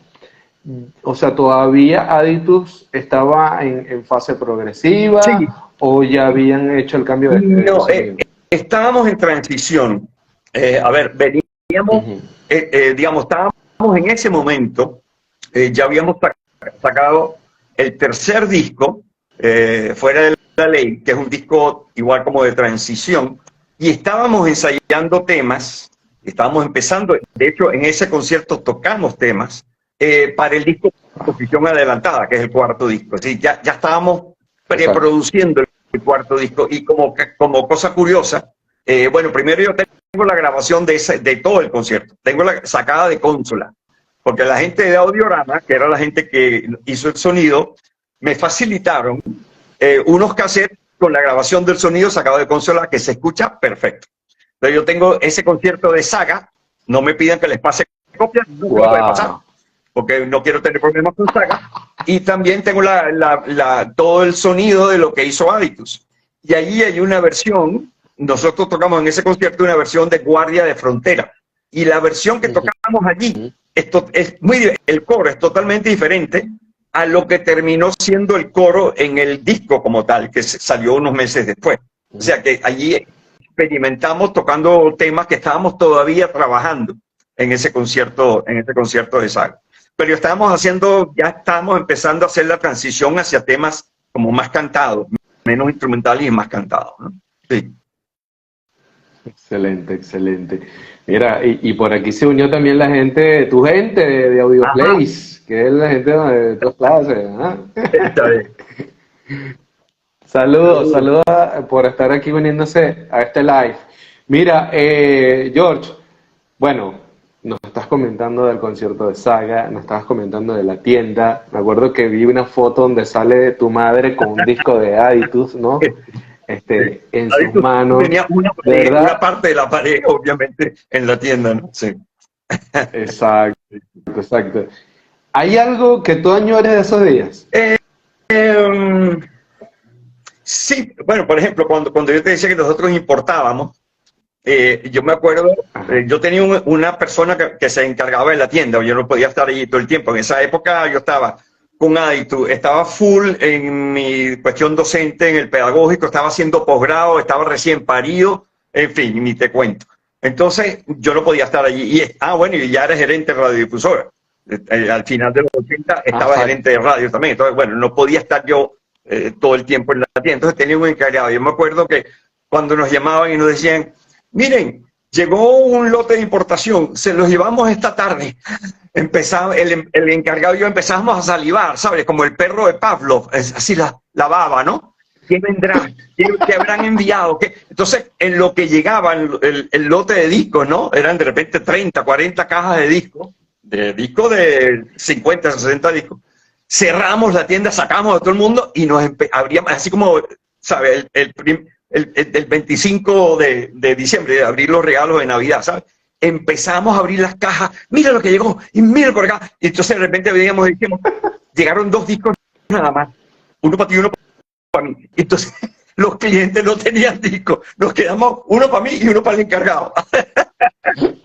o sea, todavía Aditus estaba en fase progresiva, Sí. o ya habían hecho el cambio de No, sonido. estábamos en transición. A ver, veníamos, digamos, estábamos en ese momento, ya habíamos sacado el tercer disco, Fuera de la Ley, que es un disco igual como de transición, y estábamos ensayando temas, estábamos empezando, de hecho en ese concierto tocamos temas para el disco Posición Adelantada, que es el cuarto disco. Así, ya estábamos preproduciendo el cuarto disco, y como cosa curiosa, bueno, primero yo tengo la grabación de todo el concierto, tengo la sacada de consola, porque la gente de Audiorama, que era la gente que hizo el sonido, me facilitaron unos cassettes con la grabación del sonido sacado de consola que se escucha perfecto. Entonces yo tengo ese concierto de Saga, no me pidan que les pase copias, no puede pasar. porque no quiero tener problemas con Saga. Y también tengo todo el sonido de lo que hizo Aditus. Y allí hay una versión, nosotros tocamos en ese concierto una versión de Guardia de Frontera. Y la versión que tocamos allí, el coro es totalmente diferente a lo que terminó siendo el coro en el disco como tal, que salió unos meses después. O sea que allí experimentamos tocando temas que estábamos todavía trabajando en ese concierto de Saga. Pero ya estábamos empezando a hacer la transición hacia temas como más cantados, menos instrumentales y más cantados, ¿no? Sí. Excelente, excelente. Mira, y por aquí se unió también la gente, tu gente de Audioplays, que es la gente de tus clases. ¿Ah? Está bien. Saludos por estar aquí uniéndose a este live. Mira, George, bueno, nos estás comentando del concierto de Saga, nos estabas comentando de la tienda. Me acuerdo que vi una foto donde sale tu madre con un disco de Aditus, ¿no? En sus manos. Tenía una parte de la pared, obviamente, en la tienda, ¿no? Sí. Exacto, exacto. ¿Hay algo que tú añores de esos días? Sí, bueno, por ejemplo, cuando yo te decía que nosotros importábamos, yo me acuerdo, yo tenía una persona que se encargaba de la tienda, yo no podía estar allí todo el tiempo. En esa época yo estaba con Aditus, estaba full en mi cuestión docente, en el pedagógico, estaba haciendo posgrado, estaba recién parido, en fin, ni te cuento. Entonces yo no podía estar allí. Bueno, y ya era gerente de radiodifusora. Al final de los 80 estaba gerente de radio también. Entonces, bueno, no podía estar yo todo el tiempo en la tienda. Entonces tenía un encargado. Yo me acuerdo que cuando nos llamaban y nos decían, miren, llegó un lote de importación, se los llevamos esta tarde. Empezaba, el encargado y yo empezábamos a salivar, ¿sabes? Como el perro de Pavlov, así la baba, ¿no? ¿Qué vendrá? ¿Qué habrán enviado? ¿Qué? Entonces, en lo que llegaba el lote de discos, ¿no? Eran de repente 30, 40 cajas de discos de 50, 60 discos. Cerramos la tienda, sacamos a todo el mundo y nos abríamos, así como, ¿sabes? El 25 de diciembre, de abrir los regalos de Navidad, ¿sabes? Empezamos a abrir las cajas, mira lo que llegó, y mira por acá. Y entonces de repente veíamos y dijimos, llegaron 2 discos nada más, uno para ti y uno para mí. Entonces los clientes no tenían discos, nos quedamos uno para mí y uno para el encargado.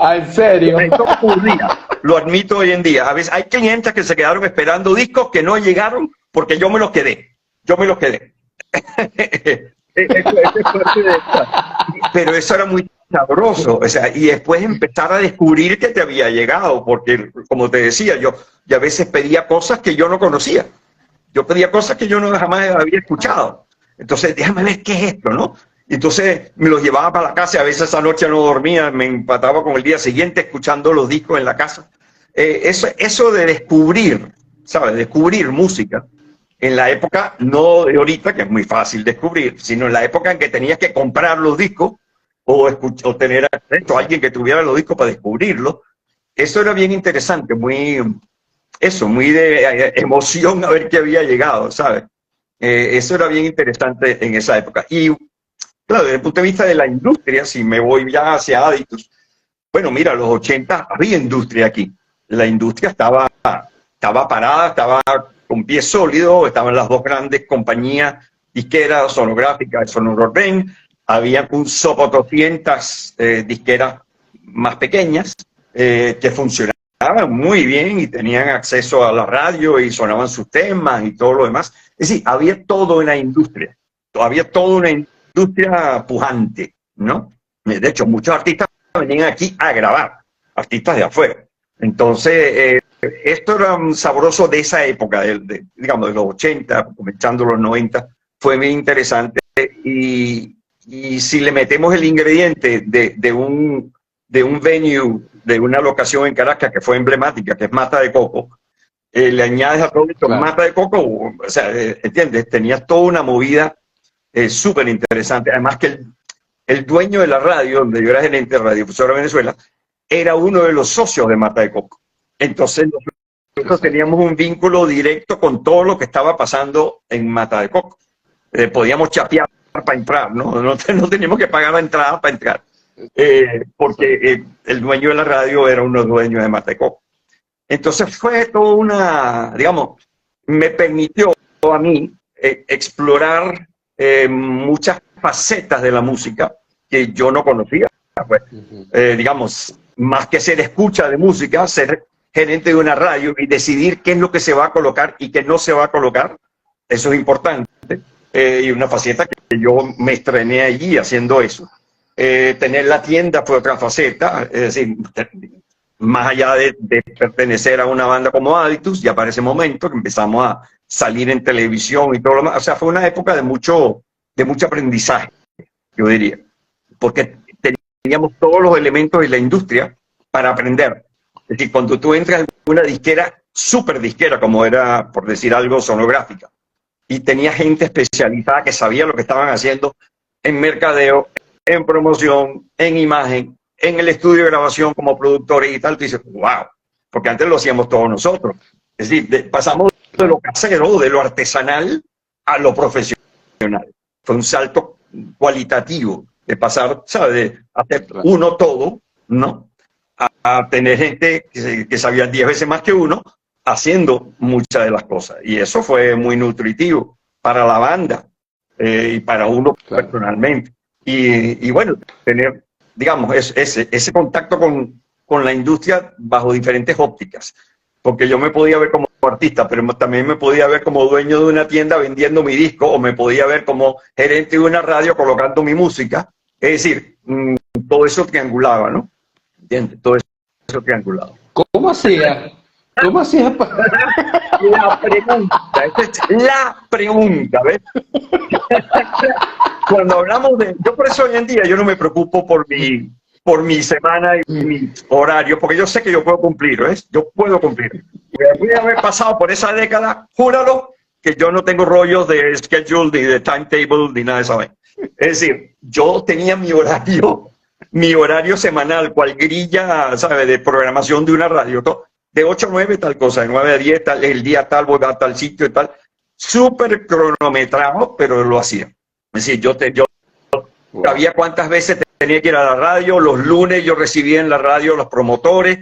¿En serio? Esto ocurría, lo admito hoy en día. A veces hay clientes que se quedaron esperando discos que no llegaron porque yo me los quedé. Pero eso era muy sabroso, o sea, y después empezar a descubrir que te había llegado, porque como te decía, yo a veces pedía cosas que yo no conocía, yo pedía cosas que yo no jamás había escuchado, entonces déjame ver qué es esto, ¿no? Entonces me los llevaba para la casa y a veces esa noche no dormía, me empataba con el día siguiente escuchando los discos en la casa. Eso de descubrir, ¿sabes? Descubrir música. En la época, no de ahorita, que es muy fácil descubrir, sino en la época en que tenías que comprar los discos o tener acceso a alguien que tuviera los discos para descubrirlos. Eso era bien interesante, muy de emoción a ver qué había llegado, ¿sabes? Eso era bien interesante en esa época. Y claro, desde el punto de vista de la industria, si me voy ya hacia Aditus, bueno, mira, los 80 había industria aquí. La industria estaba parada, estaba con pie sólido, estaban las 2 grandes compañías disqueras sonográficas, Sonorben, había un sopotoscientas disqueras más pequeñas que funcionaban muy bien y tenían acceso a la radio y sonaban sus temas y todo lo demás. Es decir, había toda una industria pujante, ¿no? De hecho, muchos artistas venían aquí a grabar, artistas de afuera. Entonces, esto era un sabroso de esa época, digamos, de los 80, comenzando los 90, fue muy interesante. Y si le metemos el ingrediente de un venue, de una locación en Caracas que fue emblemática, que es Mata de Coco, le añades a todo esto, claro, Mata de Coco, o sea, ¿entiendes? Tenías toda una movida súper interesante. Además que el dueño de la radio, donde yo era gerente de Radiodifusora Venezuela, era uno de los socios de Mata de Coco. Entonces nosotros teníamos un vínculo directo con todo lo que estaba pasando en Mata de Coco. Podíamos chapear para entrar, no teníamos que pagar la entrada para entrar, porque el dueño de la radio era uno de los dueños de Mata de Coco. Entonces fue toda una, digamos, me permitió a mí explorar muchas facetas de la música que yo no conocía. Pues, digamos, más que ser escucha de música, ser gerente de una radio y decidir qué es lo que se va a colocar y qué no se va a colocar, eso es importante. Y una faceta que yo me estrené allí haciendo eso. Tener la tienda fue otra faceta, es decir, más allá de pertenecer a una banda como Aditus, ya para ese momento que empezamos a salir en televisión y todo lo demás, o sea, fue una época de mucho aprendizaje, yo diría, porque teníamos todos los elementos de la industria para aprender. Es decir, cuando tú entras en una disquera, súper disquera, como era, por decir algo, Sonográfica, y tenía gente especializada que sabía lo que estaban haciendo en mercadeo, en promoción, en imagen, en el estudio de grabación como productores y tal, tú dices, wow, porque antes lo hacíamos todos nosotros. Es decir, pasamos de lo casero, de lo artesanal, a lo profesional. Fue un salto cualitativo de pasar, ¿sabes?, de hacer uno todo, ¿no?, a tener gente que sabía 10 veces más que uno, haciendo muchas de las cosas. Y eso fue muy nutritivo para la banda y para uno personalmente. Y bueno, tener, digamos, ese contacto con la industria bajo diferentes ópticas. Porque yo me podía ver como artista, pero también me podía ver como dueño de una tienda vendiendo mi disco, o me podía ver como gerente de una radio colocando mi música. Es decir, todo eso triangulaba, ¿no? ¿Entiendes? Todo eso triangulado. ¿Cómo hacías? ¿Cómo hacías? La pregunta, esa es la pregunta, ¿ves? Cuando hablamos de... Yo por eso hoy en día yo no me preocupo por mi semana y mi horario, porque yo sé que yo puedo cumplir, ¿ves? Yo puedo cumplir. Después de haber pasado por esa década, júralo que yo no tengo rollos de schedule, ni de timetable, ni nada de eso. Es decir, yo tenía mi horario semanal, cual grilla, ¿sabes?, de programación de una radio, de 8 a 9 tal cosa, de 9 a 10 tal, el día tal, voy a tal sitio y tal, súper cronometrado, pero lo hacía. Es decir, yo sabía cuántas veces tenía que ir a la radio, los lunes yo recibía en la radio a los promotores,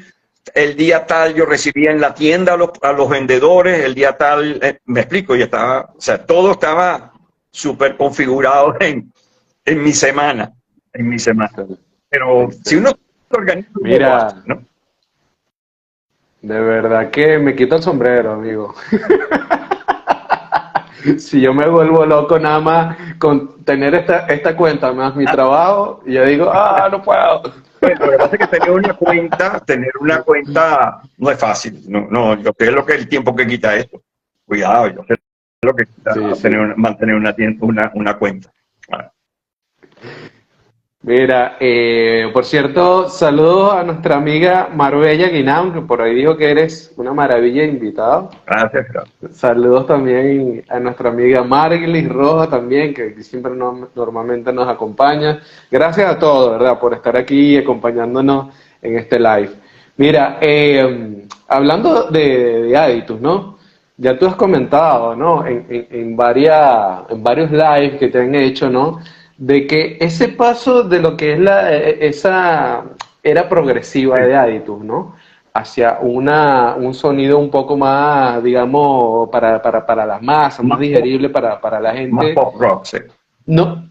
el día tal yo recibía en la tienda a los vendedores, el día tal, me explico, ya estaba, o sea, todo estaba súper configurado en mi semana, Pero si uno se organiza, mira, ¿no? De verdad que me quito el sombrero, amigo. Si yo me vuelvo loco nada más con tener esta cuenta más mi trabajo, y yo digo, no puedo. Bueno, lo que pasa es que tener una cuenta no es fácil. No, yo sé lo que es el tiempo que quita esto. Cuidado, yo sé lo que quita mantener una cuenta. Bueno. Mira, por cierto, saludos a nuestra amiga Marbella Guinam, que por ahí dijo que eres una maravilla de invitado. Gracias. Saludos también a nuestra amiga Marglis Roja también, que siempre normalmente nos acompaña. Gracias a todos, ¿verdad?, por estar aquí acompañándonos en este live. Mira, hablando de Aditus, ¿no? Ya tú has comentado, ¿no?, en varios lives que te han hecho, ¿no?, de que ese paso de lo que es esa era progresiva de Aditus, ¿no?, hacia un sonido un poco más, digamos, para las masas, más digerible para la gente. Más pop rock, sí. No,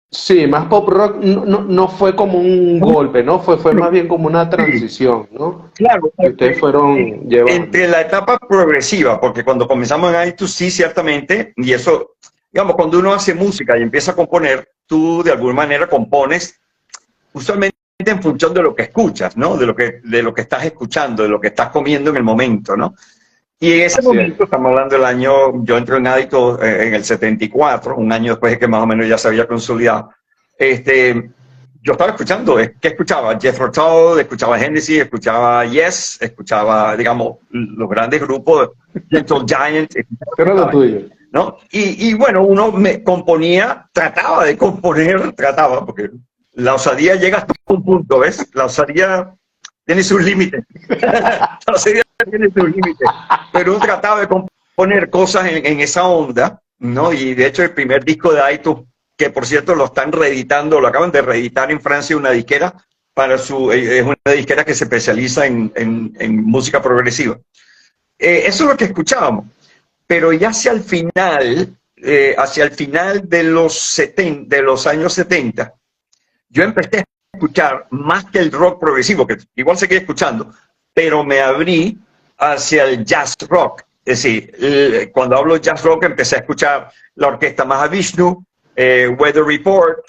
sí, más pop rock no fue como un golpe, ¿no? Fue más bien como una transición, ¿no? Claro. Que ustedes fueron llevando. Entre la etapa progresiva, porque cuando comenzamos en Aditus, sí, ciertamente, y eso... Digamos, cuando uno hace música y empieza a componer, tú de alguna manera compones usualmente en función de lo que escuchas, ¿no? De lo que estás escuchando, de lo que estás comiendo en el momento, ¿no? Y en ese momento, estamos hablando del año, yo entré en Aditus en el 74, un año después de que más o menos ya se había consolidado. Yo estaba escuchando, ¿qué escuchaba? Jethro Tull, escuchaba Genesis, escuchaba Yes, escuchaba, digamos, los grandes grupos, Gentle Giant. ¿Qué era lo tuyo? ¿No? Y bueno, uno trataba de componer, porque la osadía llega hasta un punto, ¿ves? La osadía tiene sus límites. La osadía tiene sus límites. Pero uno trataba de componer cosas en esa onda, ¿no? Y de hecho el primer disco de Aditus, que por cierto lo están reeditando, lo acaban de reeditar en Francia una disquera, es una disquera que se especializa en música progresiva. Eso es lo que escuchábamos. Pero ya hacia el final de los años 70, yo empecé a escuchar más que el rock progresivo, que igual seguía escuchando, pero me abrí hacia el jazz rock. Es decir, cuando hablo de jazz rock empecé a escuchar la orquesta Mahavishnu, Weather Report,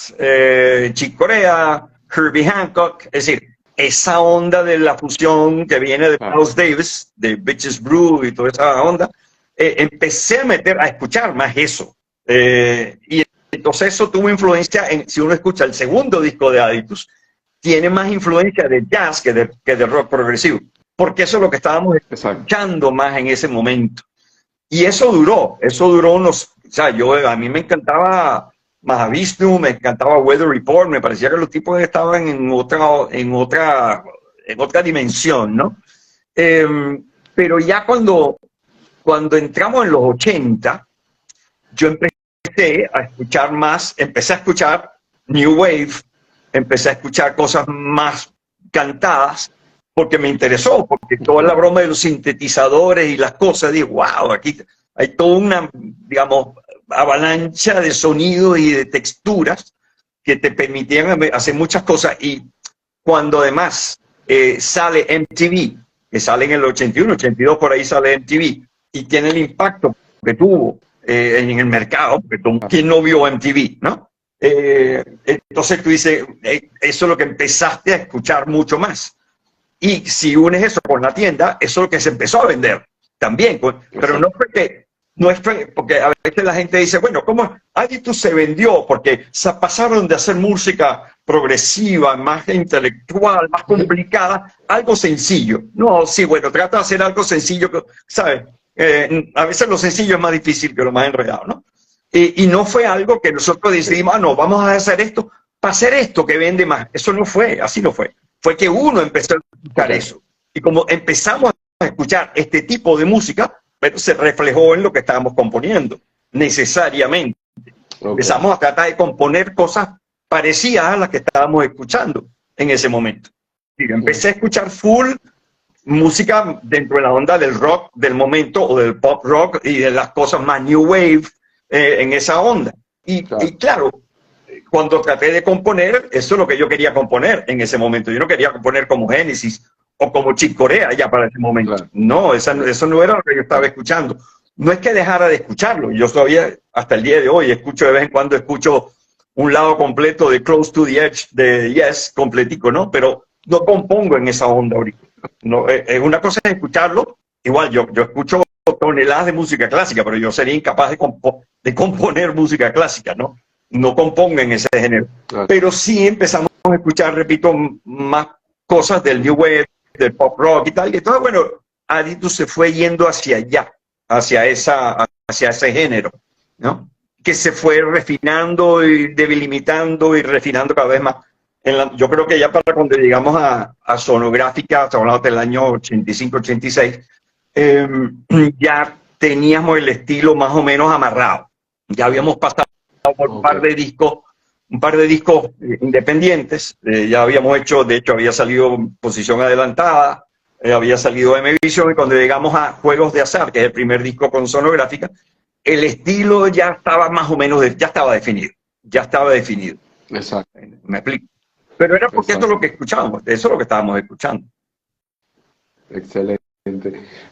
Chick Corea, Herbie Hancock, es decir, esa onda de la fusión que viene de Miles Davis, de Bitches Brew y toda esa onda, empecé a escuchar más eso. Y entonces eso tuvo influencia si uno escucha el segundo disco de Aditus, tiene más influencia de jazz que de rock progresivo, porque eso es lo que estábamos escuchando más en ese momento. Y eso duró unos, o sea, a mí me encantaba Mahavishnu, me encantaba Weather Report, me parecía que los tipos estaban en otra dimensión, ¿no? Pero ya cuando entramos en los 80, yo empecé a escuchar New Wave, empecé a escuchar cosas más cantadas, porque me interesó, porque toda la broma de los sintetizadores y las cosas, digo, wow, aquí hay toda una, digamos, avalancha de sonidos y de texturas que te permitían hacer muchas cosas. Y cuando además sale MTV, que sale en el 81, 82, por ahí sale MTV, y tiene el impacto que tuvo en el mercado, porque ¿quién no vio MTV, no? Entonces tú dices, eso es lo que empezaste a escuchar mucho más. Y si unes eso con la tienda, eso es lo que se empezó a vender también. Pero no fue porque a veces la gente dice, bueno, ¿cómo Aditus se vendió? Porque pasaron de hacer música progresiva, más intelectual, más complicada, algo sencillo. No, sí, bueno, trata de hacer algo sencillo, ¿sabes? A veces lo sencillo es más difícil que lo más enredado, ¿no? Y no fue algo que nosotros decidimos, no, vamos a hacer esto para hacer esto que vende más. Eso no fue, así no fue. Fue que uno empezó a escuchar eso. Y como empezamos a escuchar este tipo de música, pero se reflejó en lo que estábamos componiendo, necesariamente. Empezamos a tratar de componer cosas parecidas a las que estábamos escuchando en ese momento. Y yo empecé a escuchar full música dentro de la onda del rock del momento, o del pop rock, y de las cosas más new wave, en esa onda. Y claro, cuando traté de componer, eso es lo que yo quería componer en ese momento. Yo no quería componer como Genesis o como Chick Corea ya para ese momento. Claro. No, eso no era lo que yo estaba escuchando. No es que dejara de escucharlo. Yo todavía, hasta el día de hoy, escucho de vez en cuando, escucho un lado completo de Close to the Edge de Yes, completico, ¿no? Pero no compongo en esa onda ahorita. No, una cosa es escucharlo. Igual, yo escucho toneladas de música clásica, pero yo sería incapaz de componer música clásica, ¿no? No compongo en ese género. Claro. Pero sí empezamos a escuchar, repito, más cosas del New Wave, del pop rock y tal. Y entonces, bueno, Aditus se fue yendo hacia allá, hacia ese género, ¿no? Que se fue refinando y delimitando y refinando cada vez más. Yo creo que ya para cuando llegamos a sonográfica, estamos hablando del año 85-86, ya teníamos el estilo más o menos amarrado. Ya habíamos pasado por un par de discos independientes. Ya habíamos hecho, de hecho, había salido Posición Adelantada, había salido M-Vision, y cuando llegamos a Juegos de Azar, que es el primer disco con sonográfica, el estilo ya estaba más o menos, ya estaba definido. Exacto. Me explico. Pero era porque esto es lo que escuchábamos, eso es lo que estábamos escuchando. Excelente.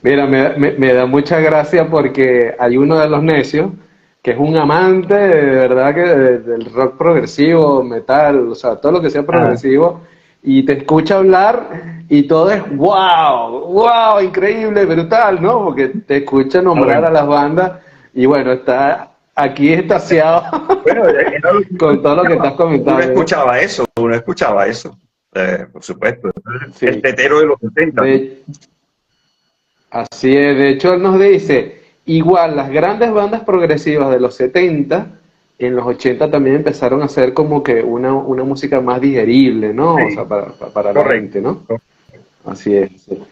Mira, me da mucha gracia porque hay uno de los necios que es un amante de verdad que del rock progresivo, metal, o sea, todo lo que sea progresivo, y te escucha hablar y todo es wow, increíble, brutal, ¿no? Porque te escucha nombrar a las bandas y bueno, está aquí extasiado con todo lo que estás comentando. Uno escuchaba eso, por supuesto. Sí. El tetero de los 70. Así es, de hecho él nos dice, igual las grandes bandas progresivas de los 70, en los 80 también empezaron a hacer como que una música más digerible, ¿no? Sí. O sea, para la gente, ¿no? Así es. Sí.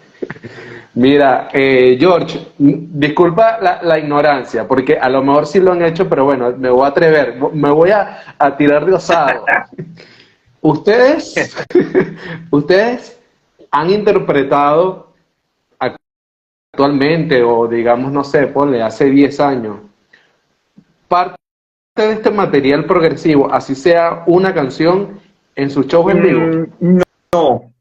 Mira, George, disculpa la ignorancia, porque a lo mejor sí lo han hecho, pero bueno, me voy a atrever, me voy a tirar de osado. Ustedes, ustedes han interpretado actualmente, o digamos, no sé, ponle, hace 10 años, parte de este material progresivo, así sea una canción, en su show en vivo. No,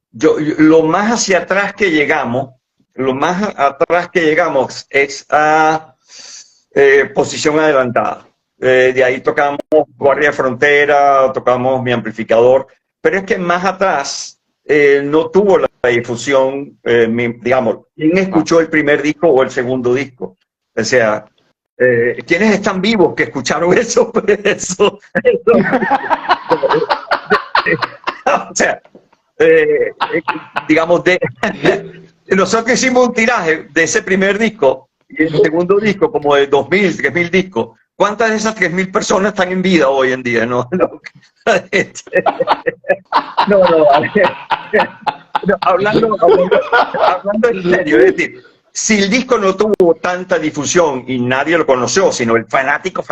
lo más hacia atrás que llegamos, lo más atrás que llegamos es a Posición Adelantada. De ahí tocamos Guardia de Frontera, tocamos Mi Amplificador, pero es que más atrás no tuvo la difusión, digamos, ¿quién escuchó el primer disco o el segundo disco? O sea, ¿quiénes están vivos que escucharon eso? O sea, digamos, nosotros hicimos un tiraje de ese primer disco y el segundo disco como de 2.000, 3.000 discos. ¿Cuántas de esas 3.000 personas están en vida hoy en día? No, hablando en serio, es decir, si el disco no tuvo tanta difusión y nadie lo conoció, sino el fanático,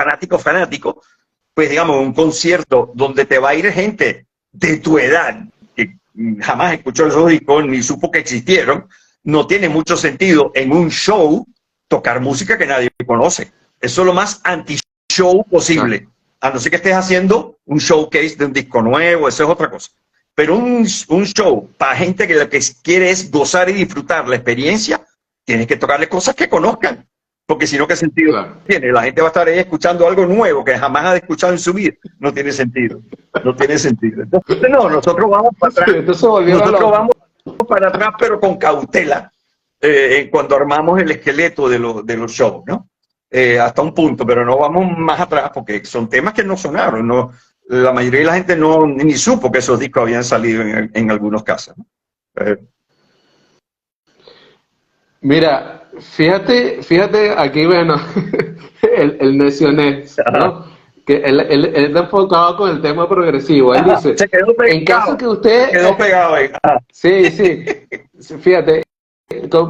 pues digamos, un concierto donde te va a ir gente de tu edad, que jamás escuchó esos discos ni supo que existieron, no tiene mucho sentido en un show tocar música que nadie conoce. Eso es lo más anti-show posible. A no ser que estés haciendo un showcase de un disco nuevo, eso es otra cosa. Pero un show para gente que lo que quiere es gozar y disfrutar la experiencia, tienes que tocarle cosas que conozcan. Porque si no, ¿qué sentido tiene? La gente va a estar ahí escuchando algo nuevo que jamás ha escuchado en su vida. No tiene sentido. No tiene sentido. Entonces, no, nosotros vamos para atrás. Nosotros vamos para atrás, pero con cautela, cuando armamos el esqueleto de los shows, ¿no? Hasta un punto, pero no vamos más atrás porque son temas que no sonaron. No, la mayoría de la gente ni supo que esos discos habían salido en algunos casos, ¿no? Mira, fíjate aquí, bueno, el Necionés, ¿no? Que él está enfocado con el tema progresivo. Él dice, se quedó pegado, en caso que usted... quedó pegado ahí. Sí, fíjate,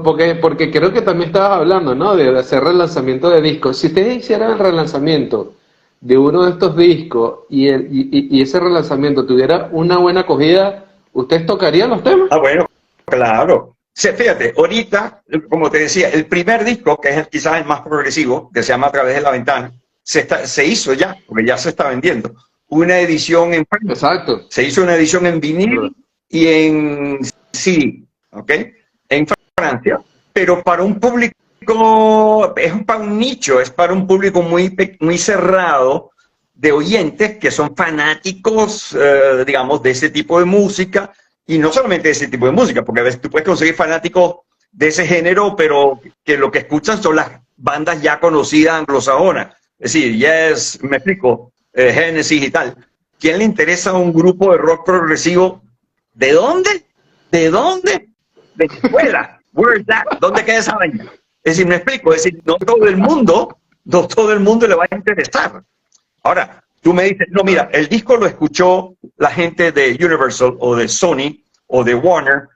porque creo que también estabas hablando, ¿no? De hacer relanzamiento de discos. Si ustedes hicieran el relanzamiento de uno de estos discos y ese relanzamiento tuviera una buena acogida, ¿ustedes tocarían los temas? Ah, bueno, claro. Sí, fíjate, ahorita, como te decía, el primer disco, que es quizás el más progresivo, que se llama A Través de la Ventana, se hizo ya, porque ya se está vendiendo. Una edición en Francia. Exacto. Se hizo una edición en vinil y en CD, ¿ok? En Francia, pero para un público, es para un nicho, es para un público muy cerrado de oyentes que son fanáticos, digamos, de ese tipo de música. Y no solamente de ese tipo de música, porque a veces tú puedes conseguir fanáticos de ese género, pero que lo que escuchan son las bandas ya conocidas anglosajonas. Es decir, Yes, me explico, Genesis y tal. ¿Quién le interesa a un grupo de rock progresivo? ¿De dónde? ¿De dónde? Venezuela. Where's that? ¿Dónde queda esa vaina? Es decir, me explico, es decir, no todo el mundo le va a interesar. Ahora, tú me dices, no, mira, el disco lo escuchó la gente de Universal o de Sony o de Warner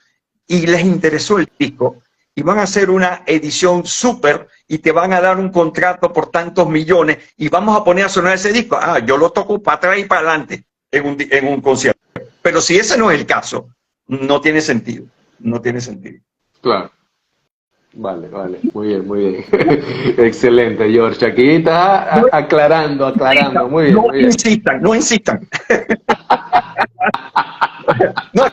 y les interesó el disco y van a hacer una edición súper y te van a dar un contrato por tantos millones y vamos a poner a sonar ese disco. Ah, yo lo toco para atrás y para adelante en un concierto. Pero si ese no es el caso, no tiene sentido. No tiene sentido. Claro. Vale, muy bien. Excelente, George. Aquí está aclarando, muy bien. No insistan. No,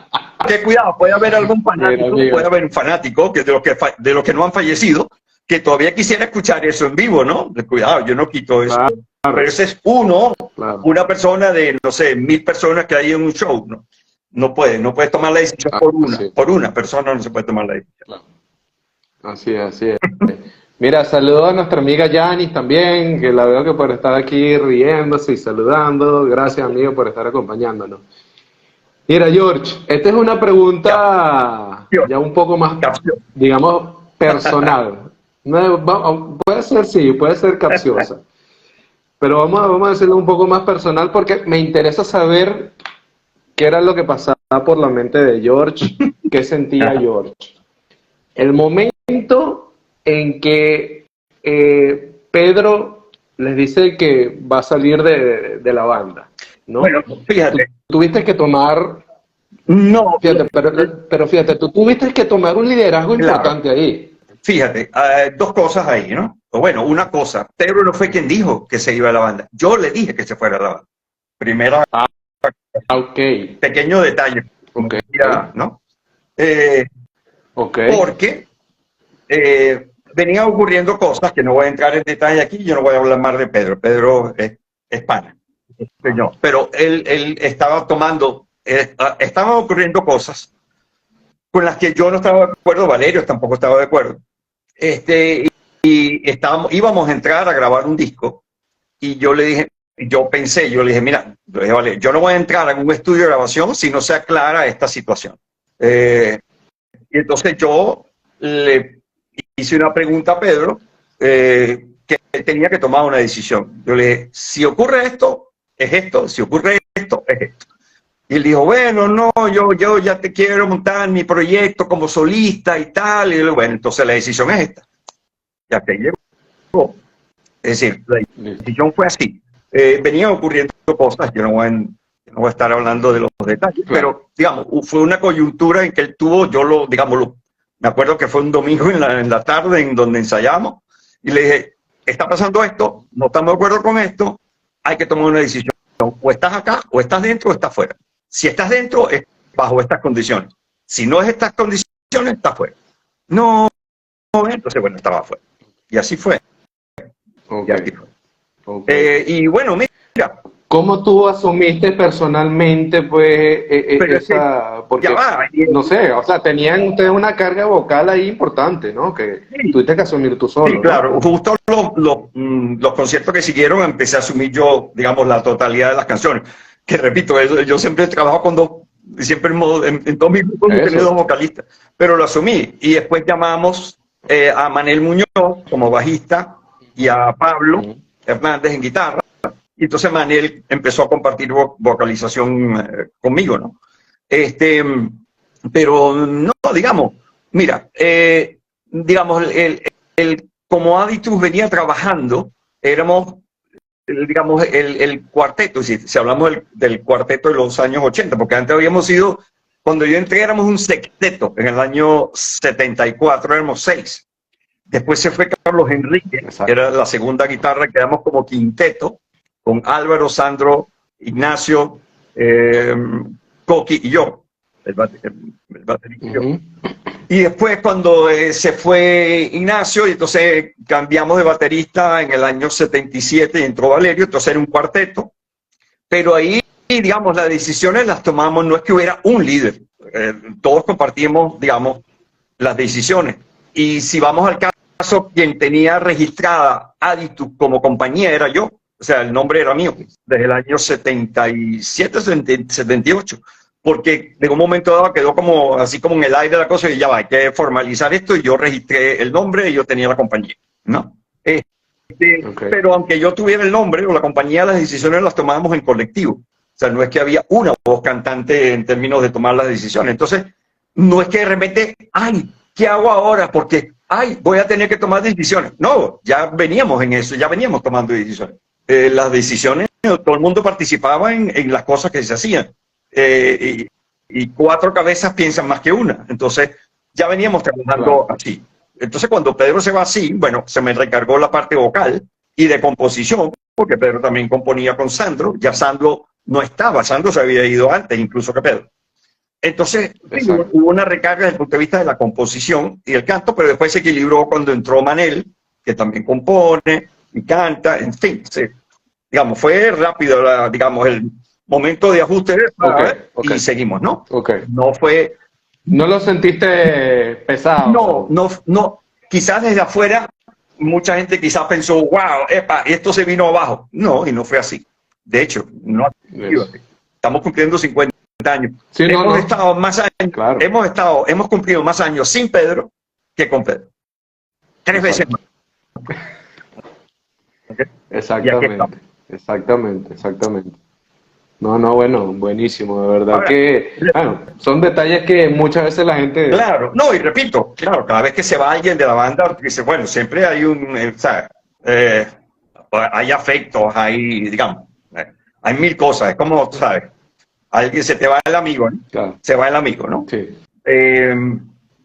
que cuidado, puede haber algún fanático, puede haber un fanático que de los que no han fallecido, que todavía quisiera escuchar eso en vivo, ¿no? Cuidado, yo no quito eso. Claro. Pero ese es una persona de, no sé, 1.000 personas que hay en un show, ¿no? No puedes tomar la decisión por una persona no se puede tomar la decisión. Claro. Así es. Mira, saludo a nuestra amiga Yanis también, que la veo que por estar aquí riéndose y saludando. Gracias, amigo, por estar acompañándonos. Mira, George, esta es una pregunta ya un poco más, digamos, personal. Puede ser capciosa. Pero vamos a decirlo un poco más personal porque me interesa saber qué era lo que pasaba por la mente de George, qué sentía George. El momento en que Pedro les dice que va a salir de la banda, ¿no? Bueno, fíjate. tuviste que tomar, No, fíjate, pero fíjate, tú tuviste que tomar un liderazgo claro. importante ahí. Fíjate, dos cosas ahí, ¿no? O bueno, una cosa, Pedro no fue quien dijo que se iba a la banda. Yo le dije que se fuera a la banda. Primera, Ok, pequeño detalle, ok, ¿no? ok. Porque venían ocurriendo cosas que no voy a entrar en detalle aquí, yo no voy a hablar más de Pedro. Pedro es pana, señor. Pero él estaba tomando, estaban ocurriendo cosas con las que yo no estaba de acuerdo, Valerio tampoco estaba de acuerdo. Y íbamos a entrar a grabar un disco y yo le dije, yo le dije, mira, Valerio, yo no voy a entrar en un estudio de grabación si no se aclara esta situación. Y entonces yo le hice una pregunta a Pedro que él tenía que tomar una decisión. Yo le dije, si ocurre esto, es esto, si ocurre esto, es esto. Y él dijo, bueno, no, yo ya te quiero montar mi proyecto como solista y tal. Y yo, bueno, entonces la decisión es esta. Ya te llegó. Es decir, la decisión fue así. Venían ocurriendo cosas, yo no voy a estar hablando de los detalles, pero, digamos, fue una coyuntura en que él tuvo, me acuerdo que fue un domingo en la tarde en donde ensayamos, y le dije, está pasando esto, no estamos de acuerdo con esto, hay que tomar una decisión. O estás acá, o estás dentro, o estás fuera. Si estás dentro, es bajo estas condiciones. Si no es estas condiciones, estás fuera. No, entonces, bueno, estaba fuera. Y así fue. Okay. Y aquí fue. Okay. Y bueno, mira. ¿Cómo tú asumiste personalmente, pues, esa... Porque, no sé, o sea, tenían ustedes una carga vocal ahí importante, ¿no? Que sí, tuviste que asumir tú solo. Sí, claro. ¿No? Justo los conciertos que siguieron empecé a asumir yo, digamos, la totalidad de las canciones. Que repito, yo siempre he trabajado con dos, siempre en todos mis grupos he tenido dos vocalistas, pero lo asumí. Y después llamamos a Manel Muñoz como bajista y a Pablo Hernández en guitarra. Y entonces Manel empezó a compartir vocalización conmigo, ¿no? Pero no, digamos, mira, digamos, como Aditus venía trabajando, éramos, digamos, el cuarteto, si hablamos del cuarteto de los años 80, porque antes habíamos sido, cuando yo entré éramos un sexteto, en el año 74 éramos 6. Después se fue Carlos Enrique, que era la segunda guitarra, quedamos como quinteto, con Álvaro, Sandro, Ignacio, Coqui y yo, el baterista y yo. Y después cuando se fue Ignacio, y entonces cambiamos de baterista en el año 77 y entró Valerio, entonces era un cuarteto. Pero ahí, digamos, las decisiones las tomamos, no es que hubiera un líder, todos compartimos, digamos, las decisiones. Y si vamos al caso, quien tenía registrada Aditus como compañía era yo. O sea, el nombre era mío, desde el año 77, 78, porque de un momento dado quedó como así como en el aire la cosa y ya va, hay que formalizar esto y yo registré el nombre y yo tenía la compañía, ¿no? Pero aunque yo tuviera el nombre o la compañía, las decisiones las tomábamos en colectivo. O sea, no es que había una voz cantante en términos de tomar las decisiones. Entonces, no es que de repente, ay, ¿qué hago ahora? Porque, ay, voy a tener que tomar decisiones. No, ya veníamos en eso, ya veníamos tomando decisiones. Las decisiones, todo el mundo participaba en las cosas que se hacían. Y 4 cabezas piensan más que una. Entonces, ya veníamos trabajando así. Entonces, cuando Pedro se va así, bueno, se me recargó la parte vocal y de composición, porque Pedro también componía con Sandro. Ya Sandro no estaba, Sandro se había ido antes, incluso que Pedro. Entonces, hubo una recarga desde el punto de vista de la composición y el canto, pero después se equilibró cuando entró Manel, que también compone y canta, en fin, digamos, fue rápido, digamos, el momento de ajuste y seguimos, ¿no? No fue... ¿No lo sentiste pesado? No, quizás desde afuera mucha gente quizás pensó, wow, epa, esto se vino abajo. No, y no fue así. De hecho, no ha sido así. Estamos cumpliendo 50 años. Sí, estado más años, claro. Hemos cumplido más años sin Pedro que con Pedro. 3 veces más. Exactamente. No, bueno, buenísimo, de verdad. Ahora, que bueno, son detalles que muchas veces la gente... Claro, no, y repito, claro, cada vez que se va alguien de la banda, dice, bueno, siempre hay hay afectos, hay, digamos, hay 1000 cosas, es como, tú sabes, alguien se te va el amigo, ¿no? Claro. Se va el amigo, ¿no? Sí.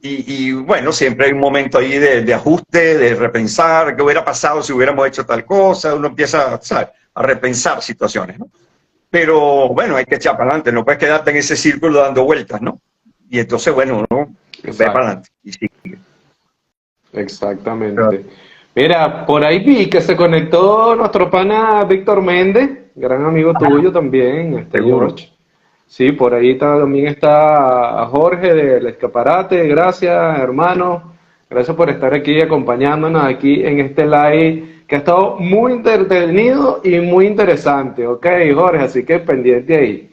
Y bueno, siempre hay un momento ahí de ajuste, de repensar qué hubiera pasado si hubiéramos hecho tal cosa. Uno empieza, ¿sabes?, a repensar situaciones, ¿no? Pero bueno, hay que echar para adelante, no puedes quedarte en ese círculo dando vueltas, ¿no? Y entonces, bueno, uno ve para adelante y sigue. Exactamente. Claro. Mira, por ahí vi que se conectó nuestro pana Víctor Méndez, gran amigo tuyo también, Seguro. George. Sí, por ahí también está Jorge del Escaparate. Gracias, hermano. Gracias por estar aquí acompañándonos aquí en este live que ha estado muy entretenido y muy interesante. Ok, Jorge, así que pendiente ahí.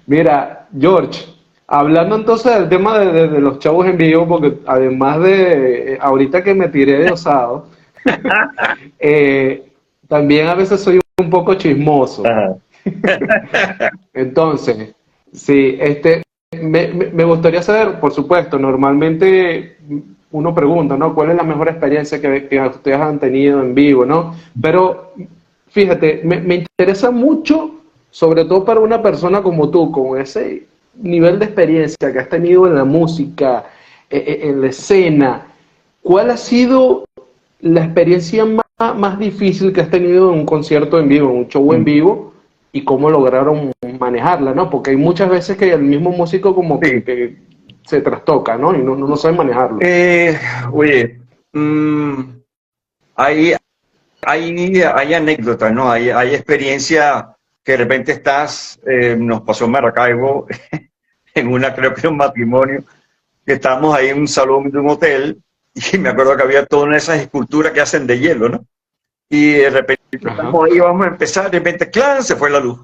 Mira, George, hablando entonces del tema de los shows en vivo, porque además de ahorita que me tiré de osado, también a veces soy un poco chismoso. Ajá. Entonces, sí, me gustaría saber, por supuesto, normalmente uno pregunta, ¿no? ¿Cuál es la mejor experiencia que ustedes han tenido en vivo, ¿no? Pero fíjate, me interesa mucho, sobre todo para una persona como tú, con ese nivel de experiencia que has tenido en la música, en la escena, ¿cuál ha sido la experiencia más difícil que has tenido en un concierto en vivo, en un show en vivo? Y cómo lograron manejarla, ¿no? Porque hay muchas veces que el mismo músico como que se trastoca, ¿no? Y no sabe manejarlo. Oye, hay anécdotas, ¿no? Hay experiencia que de repente nos pasó en Maracaibo, creo que era un matrimonio, que estábamos ahí en un salón de un hotel, y me acuerdo que había todas esas esculturas que hacen de hielo, ¿no? Y de repente estamos ahí, vamos a empezar, de repente, ¡clan!, se fue la luz.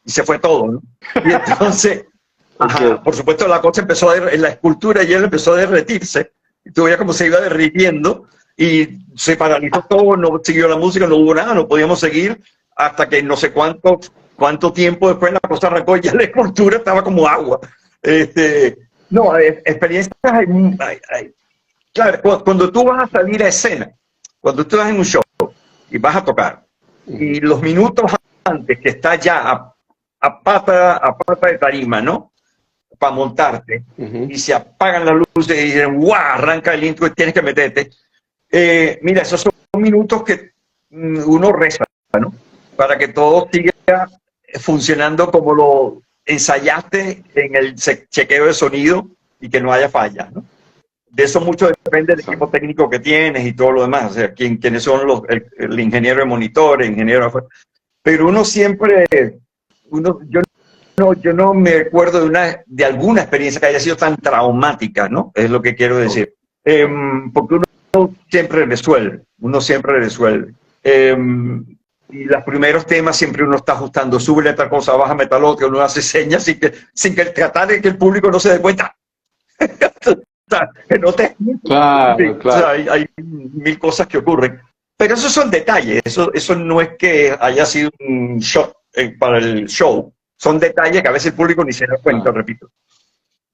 Y se fue todo, ¿no? Y entonces, por supuesto, la cosa empezó la escultura y él empezó a derretirse. Y tú veías como se iba derritiendo y se paralizó todo, no siguió la música, no hubo nada, no podíamos seguir hasta que no sé cuánto tiempo después la cosa arrancó y ya la escultura estaba como agua. No, experiencias hay. Claro, cuando tú vas a salir a escena, cuando tú estás en un show y vas a tocar, y los minutos antes que estás ya a pata de tarima, ¿no?, para montarte, y se apagan las luces y dicen, ¡guau!, arranca el intro y tienes que meterte. Mira, esos son minutos que uno reza, ¿no?, para que todo siga funcionando como lo ensayaste en el chequeo de sonido y que no haya fallas, ¿no? De eso mucho depende del equipo técnico que tienes y todo lo demás, o sea, quiénes son el ingeniero de monitores, el ingeniero de... Pero uno siempre, yo no me acuerdo de alguna experiencia que haya sido tan traumática, ¿no? Es lo que quiero decir. Porque uno siempre resuelve. Y los primeros temas siempre uno está ajustando, súbele tal cosa, bájame tal otra, uno hace señas sin que tratar de que el público no se dé cuenta. Que no te... Claro. O sea, hay mil cosas que ocurren. Pero esos son detalles, eso no es que haya sido un shock para el show. Son detalles que a veces el público ni se da cuenta, repito.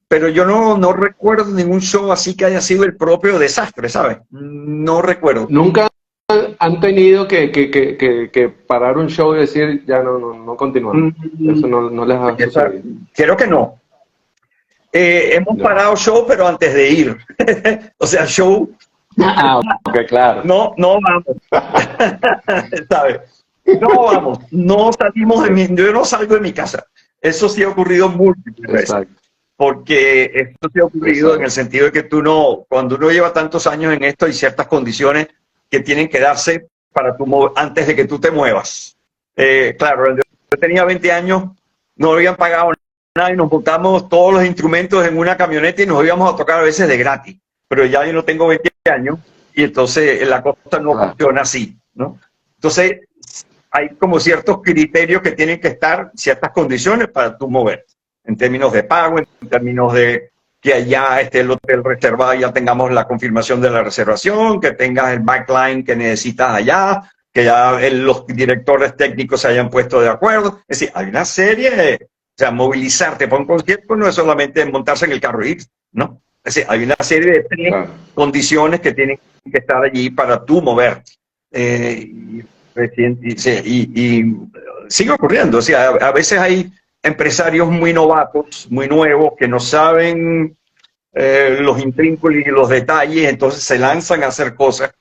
Pero yo no recuerdo ningún show así que haya sido el propio desastre, ¿sabes? No recuerdo. ¿Nunca han tenido que parar un show y decir, ya no continuamos? Eso no les ha sucedido. Creo que no. Hemos parado show, pero antes de ir. O sea, show... ok, claro. No vamos. ¿Sabes? No vamos. No salimos yo no salgo de mi casa. Eso sí ha ocurrido múltiples veces. Porque esto sí ha ocurrido en el sentido de que cuando uno lleva tantos años en esto, hay ciertas condiciones que tienen que darse para antes de que tú te muevas. Claro, yo tenía 20 años, no habían pagado nada y nos montamos todos los instrumentos en una camioneta y nos íbamos a tocar a veces de gratis. Pero ya yo no tengo 20 años y entonces la cosa no funciona así, ¿no? Entonces hay como ciertos criterios que tienen que estar, ciertas condiciones para tú moverte, en términos de pago, en términos de que allá esté el hotel reservado, ya tengamos la confirmación de la reservación, que tengas el backline que necesitas allá, que ya los directores técnicos se hayan puesto de acuerdo. Es decir, hay una serie, o sea, movilizarte para un concierto no es solamente montarse en el carro y ir, ¿no? Es decir, hay una serie de condiciones que tienen que estar allí para tú moverte. Y sigue ocurriendo, o sea, a veces hay empresarios muy novatos, muy nuevos, que no saben los intrínculos y los detalles, entonces se lanzan a hacer cosas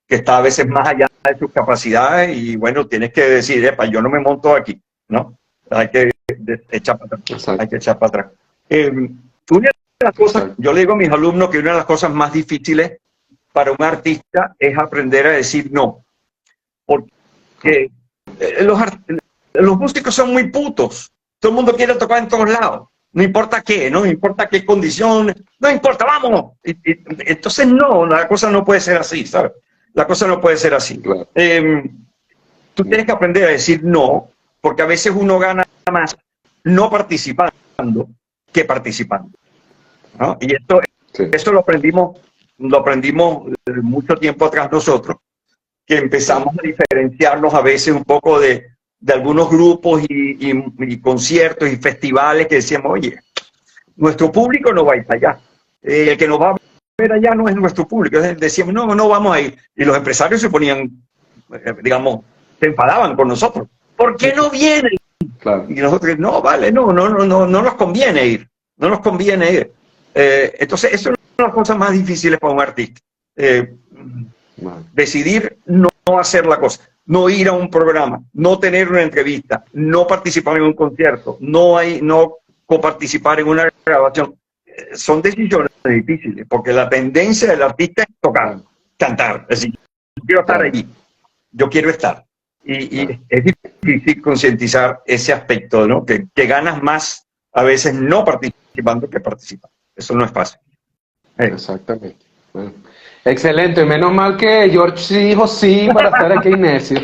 que está a veces más allá de sus capacidades y bueno, tienes que decir, epa, yo no me monto aquí, ¿no? Hay que echar para atrás. Exacto. Hay que echar para atrás. Una de las cosas, yo le digo a mis alumnos que una de las cosas más difíciles para un artista es aprender a decir no. Porque los músicos son muy putos. Todo el mundo quiere tocar en todos lados. No importa qué, no importa qué condición, no importa, vamos. Entonces no, la cosa no puede ser así, ¿sabes? La cosa no puede ser así. Claro. Tú tienes que aprender a decir no, porque a veces uno gana más no participando que participando, ¿no? Y esto lo aprendimos mucho tiempo atrás nosotros, que empezamos a diferenciarnos a veces un poco de algunos grupos y conciertos y festivales que decíamos, oye, nuestro público no va a ir para allá. El que nos va a ver allá no es nuestro público. Decíamos, no vamos a ir. Y los empresarios se ponían, digamos, se enfadaban con nosotros. ¿Por qué no vienen? Claro. Y nosotros, no, vale, no nos conviene ir. No nos conviene ir. Entonces, eso es una de las cosas más difíciles para un artista. Decidir no hacer la cosa, no ir a un programa, no tener una entrevista, no participar en un concierto, no coparticipar en una grabación. Son decisiones difíciles, porque la tendencia del artista es tocar, cantar. Es decir, yo quiero estar allí, yo quiero estar. Y es difícil concientizar ese aspecto, ¿no? Que ganas más a veces no participando que participando. Eso no es fácil. Exactamente. Bueno. Excelente, menos mal que George sí dijo sí para estar aquí en Necio.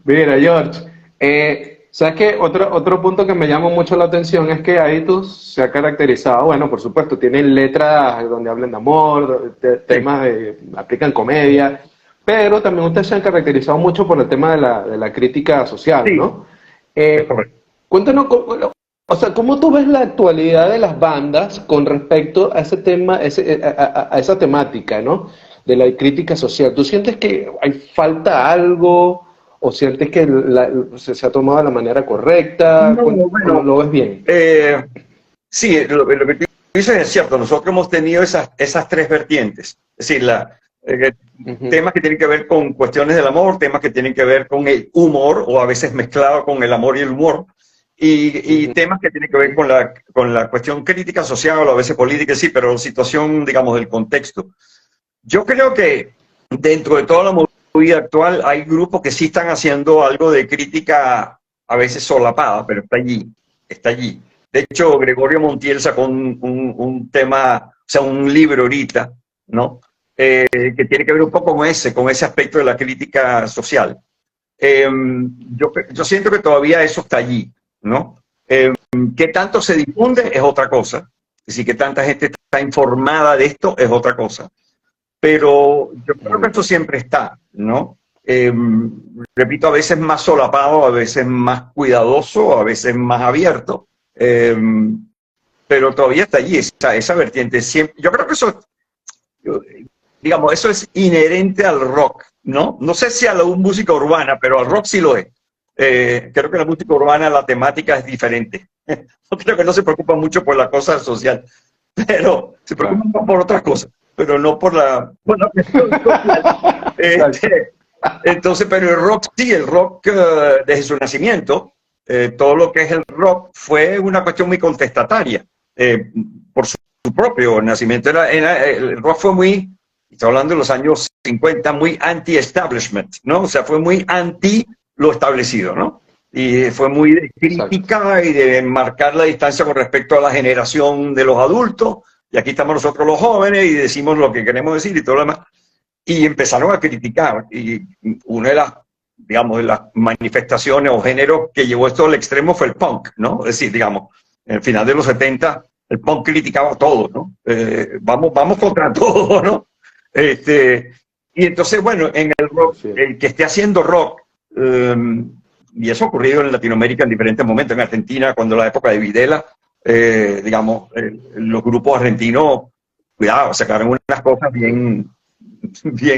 Mira, George, ¿sabes qué? Otro punto que me llama mucho la atención es que Aditus se ha caracterizado, bueno, por supuesto, tienen letras donde hablan de amor, temas aplican comedia, pero también ustedes se han caracterizado mucho por el tema de la crítica social, Sí. ¿no? Cuéntanos, o sea, ¿cómo tú ves la actualidad de las bandas con respecto a ese tema, a esa temática, ¿no? De la crítica social. ¿Tú sientes que hay falta algo o sientes que se ha tomado de la manera correcta? No, bueno, ¿Lo ves bien? Sí, lo que tú dices es cierto. Nosotros hemos tenido esas tres vertientes. Es decir, temas que tienen que ver con cuestiones del amor, temas que tienen que ver con el humor, o a veces mezclado con el amor y el humor. Y temas que tienen que ver con la cuestión crítica social o a veces política, sí, pero situación, digamos, del contexto. Yo creo que dentro de toda la movida actual hay grupos que sí están haciendo algo de crítica a veces solapada, pero está allí, está allí. De hecho, Gregorio Montiel sacó un tema, o sea, un libro ahorita, ¿no? Que tiene que ver un poco con ese aspecto de la crítica social. Yo siento que todavía eso está allí, ¿no? ¿Qué tanto se difunde? Es otra cosa. Es decir, que tanta gente está informada de esto es otra cosa. Pero yo creo que esto siempre está, ¿no? Repito, a veces más solapado, a veces más cuidadoso, a veces más abierto, pero todavía está allí, esa vertiente. Yo creo que eso, digamos, eso es inherente al rock, ¿no? No sé si a la música urbana, pero al rock sí lo es. Creo que la música urbana, la temática es diferente. Creo que no se preocupa mucho por la cosa social, pero se preocupa por otras cosas, pero no por la cuestión social. Entonces, pero el rock sí, el rock desde su nacimiento, todo lo que es el rock fue una cuestión muy contestataria por su propio nacimiento. El rock fue muy, estoy hablando de los años 50, muy anti-establishment, ¿no? O sea, fue muy anti lo establecido, ¿no? Y fue muy de crítica y de marcar la distancia con respecto a la generación de los adultos, y aquí estamos nosotros los jóvenes y decimos lo que queremos decir y todo lo demás. Y empezaron a criticar, y una de las, digamos, de las manifestaciones o géneros que llevó esto al extremo fue el punk, ¿no? Es decir, digamos, en el final de los 70, el punk criticaba todo, ¿no? Vamos contra todo, ¿no? Y entonces, bueno, en el rock, el que esté haciendo rock, y eso ha ocurrido en Latinoamérica en diferentes momentos, en Argentina, cuando la época de Videla, digamos, los grupos argentinos, cuidado, sacaron unas cosas bien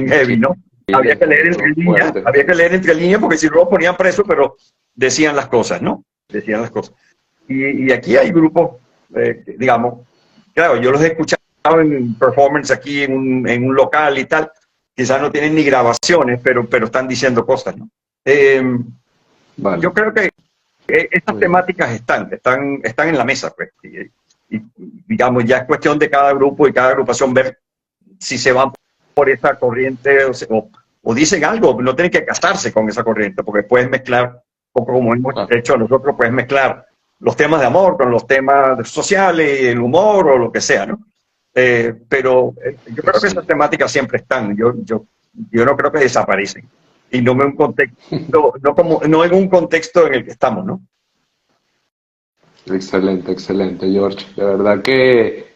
heavy, ¿no? había que leer entre líneas, había que leer entre líneas porque si no lo ponían preso, pero decían las cosas, ¿no? Decían las cosas. Y aquí hay grupos, digamos, claro, yo los he escuchado en performance aquí en un local y tal, quizás no tienen ni grabaciones, pero están diciendo cosas, ¿no? Vale. Yo creo que estas temáticas están en la mesa, pues, y, digamos, ya es cuestión de cada grupo y cada agrupación ver si se van por esa corriente o dicen algo, no tienen que casarse con esa corriente, porque puedes mezclar, poco como hemos hecho nosotros, puedes mezclar los temas de amor con los temas sociales, el humor o lo que sea, ¿no? Pero yo creo que esas temáticas siempre están, yo no creo que desaparecen, y no en un contexto, no en un contexto en el que estamos, ¿no? Excelente, excelente, George. De verdad que,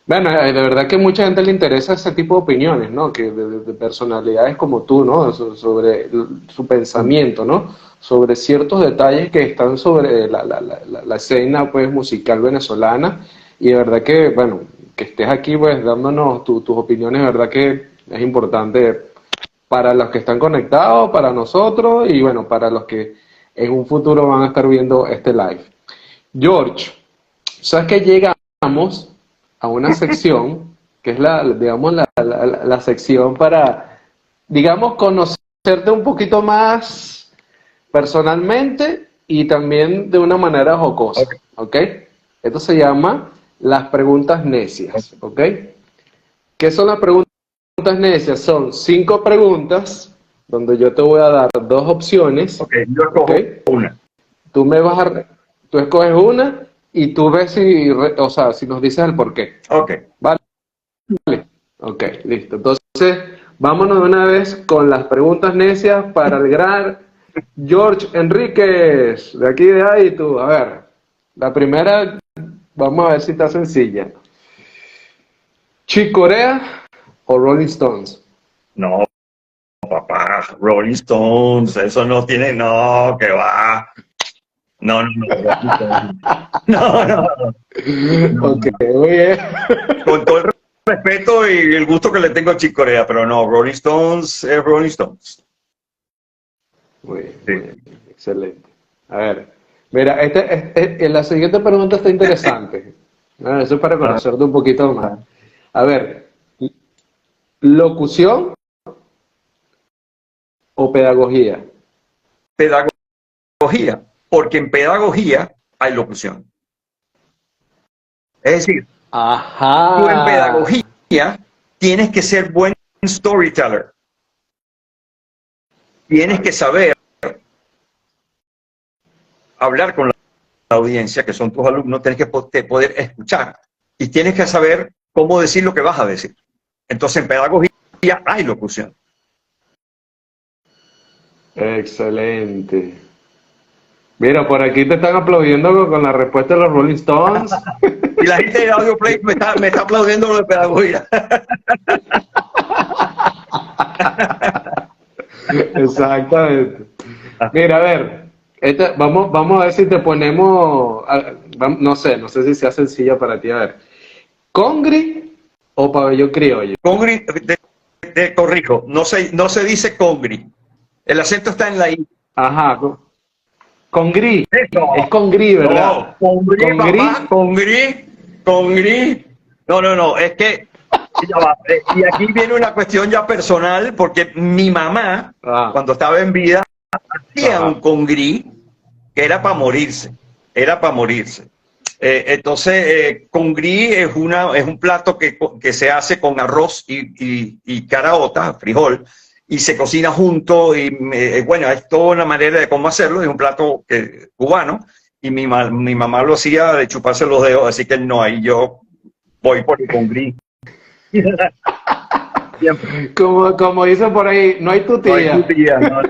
bueno, de verdad que mucha gente le interesa ese tipo de opiniones, ¿no? Que de personalidades como tú, ¿no? Sobre su pensamiento, ¿no? Sobre ciertos detalles que están sobre la escena, pues, musical venezolana. Y de verdad que, bueno, que estés aquí, pues, dándonos tus opiniones, de verdad que es importante para los que están conectados, para nosotros y, bueno, para los que en un futuro van a estar viendo este live. George, ¿sabes que llegamos a una sección que es digamos, la sección para, digamos, conocerte un poquito más personalmente y también de una manera jocosa, ¿ok? Esto se llama las preguntas necias, ¿ok? ¿Qué son las preguntas necias? Son 5 preguntas donde yo te voy a dar 2 opciones. Ok, yo escojo una. Tú escoges una y tú ves si nos dices el por qué. Ok. Vale. Ok, listo. Entonces, vámonos de una vez con las preguntas necias para el gran George Enríquez, de aquí de ahí tú. A ver, la primera, vamos a ver si está sencilla. ¿Chick Corea o Rolling Stones? No, papá, Rolling Stones, eso no tiene, no, que va. No. No. Ok, muy bien. Con todo el respeto y el gusto que le tengo a Chick Corea, pero no, Rolling Stones es Rolling Stones. Muy bien, excelente. A ver, mira, la siguiente pregunta está interesante. Eso es para conocerte un poquito más. A ver, ¿locución o pedagogía? Pedagogía, porque en pedagogía hay locución. Es decir, tú en pedagogía tienes que ser buen storyteller. Tienes que saber hablar con la audiencia, que son tus alumnos, tienes que poder escuchar y tienes que saber cómo decir lo que vas a decir. Entonces, en pedagogía hay locución. Excelente. Mira, por aquí te están aplaudiendo con la respuesta de los Rolling Stones. Y la gente de Audio Play me está aplaudiendo lo de pedagogía. Exactamente. Mira, a ver, vamos a ver si te ponemos, no sé si sea sencilla para ti, a ver, ¿congri o pabellón criollo? Congri, te corrijo, no se dice congri, el acento está en la I. Ajá, congri, Eso. es congri, ¿verdad? No, congri, no, es que ya va. Y aquí viene una cuestión ya personal, porque mi mamá, cuando estaba en vida, hacía un congri que era para morirse. Entonces, congri es un plato que se hace con arroz y caraota, frijol, y se cocina junto. Y bueno, es toda una manera de cómo hacerlo. Es un plato cubano, y mi mamá lo hacía de chuparse los dedos, así que no, ahí yo voy por el congri. Como dicen por ahí, no hay tutilla. No hay tutilla, no.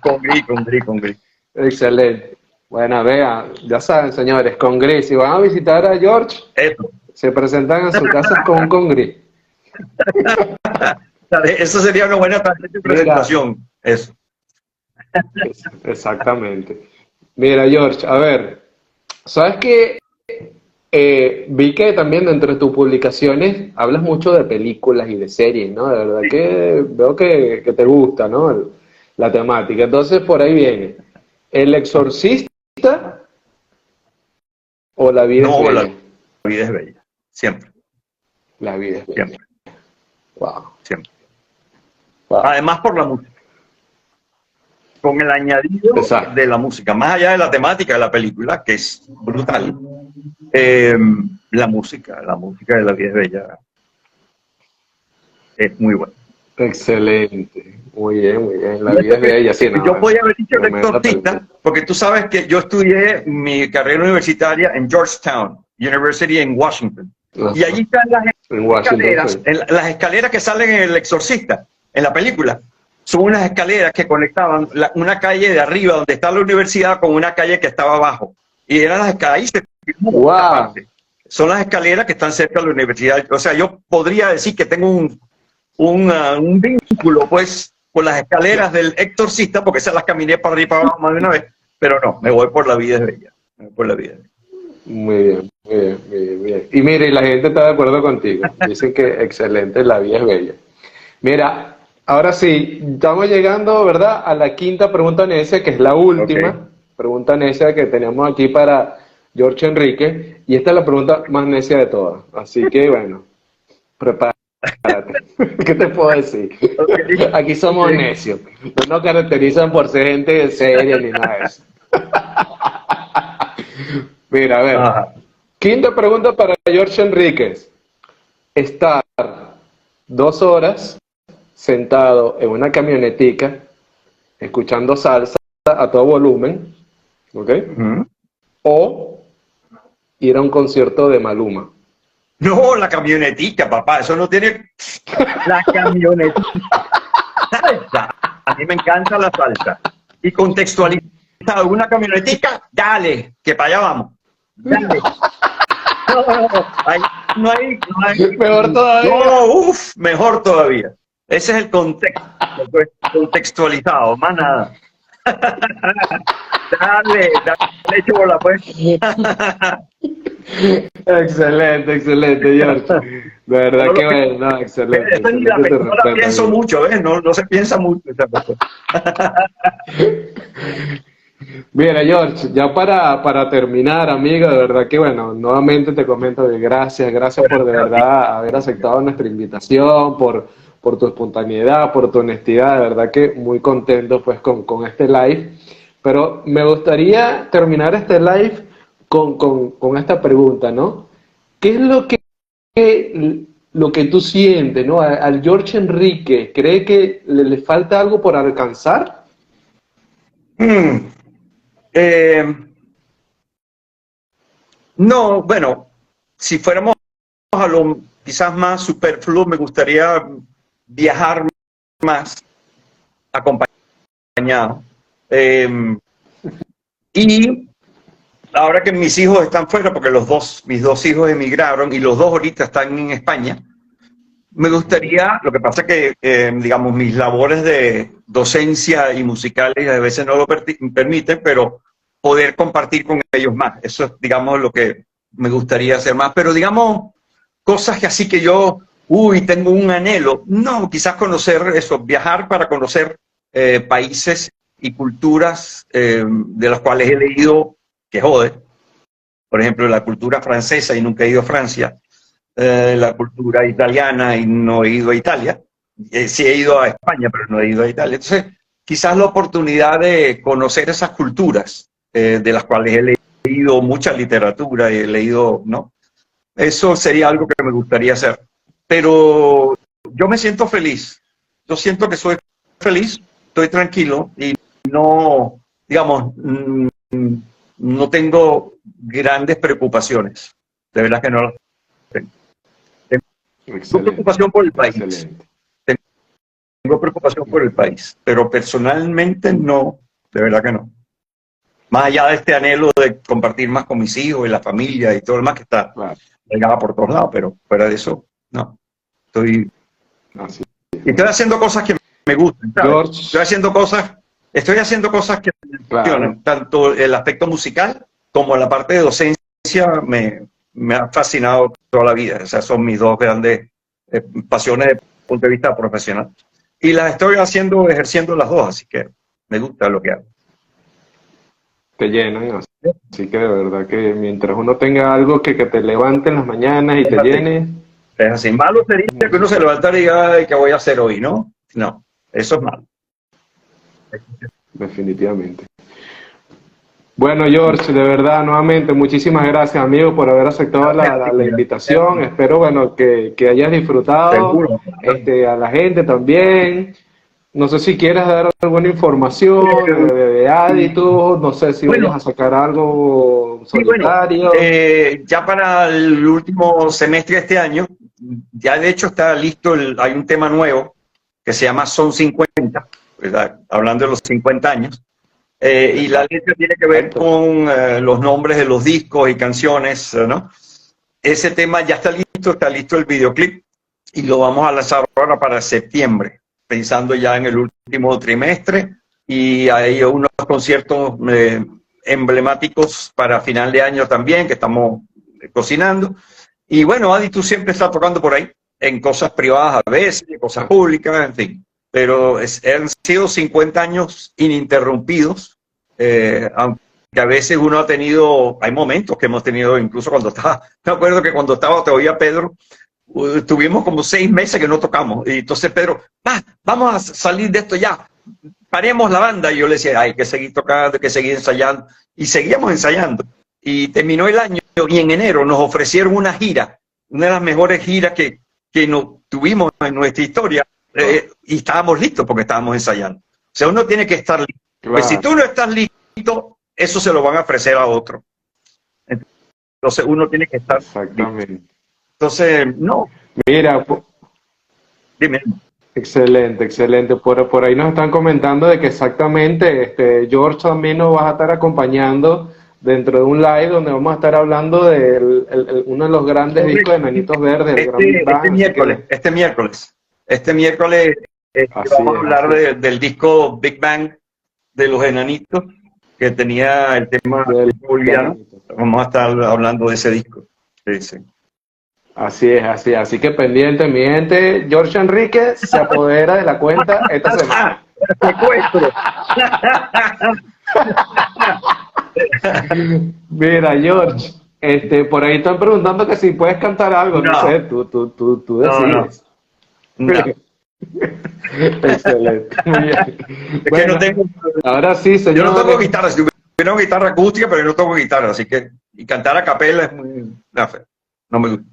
Congri. Excelente. Bueno, vean, ya saben, señores, congri. Si van a visitar a George, se presentan en su casa con un congri. Eso sería una buena tarjeta de presentación. Eso. Exactamente. Mira, George, a ver, ¿sabes qué? Vi que también dentro de tus publicaciones hablas mucho de películas y de series, ¿no? De verdad que veo que te gusta, ¿no? La temática. Entonces, por ahí viene. ¿El Exorcista o La vida es No, la bella? vida es bella. Siempre, La vida es bella. siempre, Wow. siempre. Wow. Además por la música. Con el añadido Exacto. de la música, más allá de la temática de la película, que es brutal, la música de La vida es bella es muy buena. Excelente. Muy bien, muy bien. La vida es bella, sí, no. Yo podía haber dicho El Tremenda Exorcista, película. porque tú sabes que yo estudié mi carrera universitaria en Georgetown University en Washington. Ajá. Y allí están las En Washington, escaleras, sí. las escaleras que salen en El Exorcista, en la película. Son unas escaleras que conectaban una calle de arriba donde está la universidad con una calle que estaba abajo. Y eran las escaleras, ahí se filmó esta Wow. parte. Son las escaleras que están cerca de la universidad. O sea, yo podría decir que tengo un vínculo, pues, con las escaleras del Exorcista, porque esas las caminé para arriba y para abajo más de una vez. Pero no, me voy por La vida es bella. Me voy por La vida es bella. Muy bien, muy bien, muy bien, muy bien. Y mire, la gente está de acuerdo contigo. Dicen que excelente, la vida es bella. Mira, ahora sí, estamos llegando, ¿verdad?, a la quinta pregunta necia, que es la última Ok. pregunta necia que tenemos aquí para George Enrique. Y esta es la pregunta más necia de todas. Así que, bueno, prepárate. ¿Qué te puedo decir? Ok. Aquí somos necios. No nos caracterizan por ser gente seria ni nada de eso. Mira, a ver. Ajá. Quinta pregunta para George Enríquez. Estar 2 horas sentado en una camionetica escuchando salsa a todo volumen, ¿ok? Ujú. O ir a un concierto de Maluma. No, la camionetica, papá, eso no tiene... La camionetica. Salsa. A mí me encanta la salsa. Y contextualizado, una camionetica, dale, que para allá vamos. Dale. No, no hay. Mejor todavía. No, uff, mejor todavía. Ese es el contexto, pues, contextualizado, más nada. Dale, chola, pues. Excelente, excelente, George. De verdad No que lo bueno, no, excelente. Esa ni la, Excelente tu no la respuesta, pienso George. mucho, ¿ves? No se piensa mucho esa cosa. Mira, George, ya para terminar, amigo, de verdad que bueno, nuevamente te comento que gracias por de verdad haber aceptado nuestra invitación, por tu espontaneidad, por tu honestidad, de verdad que muy contento pues con este live. Pero me gustaría terminar este live con esta pregunta, ¿no? ¿Qué es lo que tú sientes, ¿no? Al George Enrique, ¿cree que le falta algo por alcanzar? Eh, no, bueno, si fuéramos a lo quizás más superfluo, me gustaría viajar más acompañado. Y ahora que mis hijos están fuera, porque mis dos hijos emigraron y los dos ahorita están en España, me gustaría, lo que pasa es que, digamos, mis labores de docencia y musicales a veces no lo permiten, pero poder compartir con ellos más. Eso es, digamos, lo que me gustaría hacer más. Pero, digamos, cosas que así que yo, tengo un anhelo. No, quizás conocer eso, viajar para conocer países y culturas de las cuales he leído que jode. Por ejemplo, la cultura francesa y nunca he ido a Francia. La cultura italiana y no he ido a Italia. Sí he ido a España, pero no he ido a Italia. Entonces, quizás la oportunidad de conocer esas culturas de las cuales he leído mucha literatura y he leído, ¿no? Eso sería algo que me gustaría hacer. Pero yo me siento feliz. Yo siento que soy feliz, estoy tranquilo y no, digamos, no tengo grandes preocupaciones. De verdad que no las tengo. Tengo preocupación por el país. Excelente. Tengo preocupación por el país, pero personalmente no, de verdad que no. Más allá de este anhelo de compartir más con mis hijos y la familia y todo lo demás que está Claro. regada por todos lados, pero fuera de eso, no. Estoy haciendo cosas que me gustan, ¿sabes? George. Estoy haciendo cosas que me Claro. funcionan, tanto el aspecto musical como la parte de docencia me me ha fascinado toda la vida. Esas son mis dos grandes pasiones desde el punto de vista profesional. Y las estoy ejerciendo las dos, así que me gusta lo que hago. Te llenan, así que de verdad que mientras uno tenga algo que te levante en las mañanas y te llene. Es así. Malo sería que uno se levantara y diga, ay, ¿qué voy a hacer hoy? No, no, eso es malo. Definitivamente. Bueno, George, de verdad, nuevamente, muchísimas gracias, amigo, por haber aceptado la invitación. Espero, bueno, que hayas disfrutado. Seguro. A la gente también. No sé si quieres dar alguna información de Aditus, no sé si vayas a sacar algo solitario. Ya para el último semestre de este año, ya de hecho está listo, hay un tema nuevo que se llama Son 50, ¿verdad? Hablando de los 50 años. Y la letra tiene que ver con los nombres de los discos y canciones, ¿no? Ese tema ya está listo el videoclip y lo vamos a lanzar ahora para septiembre, pensando ya en el último trimestre, y hay unos conciertos emblemáticos para final de año también que estamos cocinando. Y bueno, Aditus siempre está tocando por ahí, en cosas privadas a veces, cosas públicas, en fin. Pero han sido 50 años ininterrumpidos, aunque a veces uno ha tenido, hay momentos que hemos tenido, incluso cuando estaba, me acuerdo que cuando estaba, te oía Pedro, tuvimos como 6 meses que no tocamos, y entonces Pedro, vamos a salir de esto ya, paremos la banda, y yo le decía, hay que seguir tocando, hay que seguir ensayando, y seguíamos ensayando, y terminó el año, y en enero nos ofrecieron una gira, una de las mejores giras que tuvimos en nuestra historia, y estábamos listos porque estábamos ensayando. O sea, uno tiene que estar listo. Claro. Pues si tú no estás listo, eso se lo van a ofrecer a otro. Entonces uno tiene que estar Exactamente. listo. Entonces, no. Mira, Dime. Excelente, excelente. Por ahí nos están comentando de que exactamente, George también nos va a estar acompañando dentro de un live donde vamos a estar hablando de uno de los grandes discos de Enanitos Verdes. Este miércoles vamos a hablar del disco Big Bang de los Enanitos, que tenía el tema boliviano. Vamos a estar hablando de ese disco. Sí, sí. Así es, así que pendiente, mi gente, George Enrique se apodera de la cuenta esta semana. Mira, George, por ahí están preguntando que si puedes cantar algo, no sé, tú decides. No. Excelente, muy bien. Es que no tengo, ahora sí, señor. Yo no toco guitarra, tengo guitarra acústica, pero yo no toco guitarra, así que, y cantar a capela es muy, no me gusta.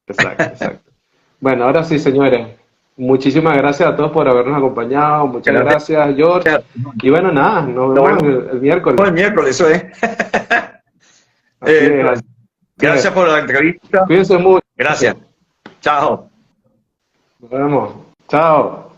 Exacto. Bueno, ahora sí, señores. Muchísimas gracias a todos por habernos acompañado. Muchas gracias, George. Y bueno, nada, nos vemos el miércoles. El miércoles, eso es. Gracias por la entrevista. Cuídense mucho. Gracias. Chao. Nos vemos. Chao.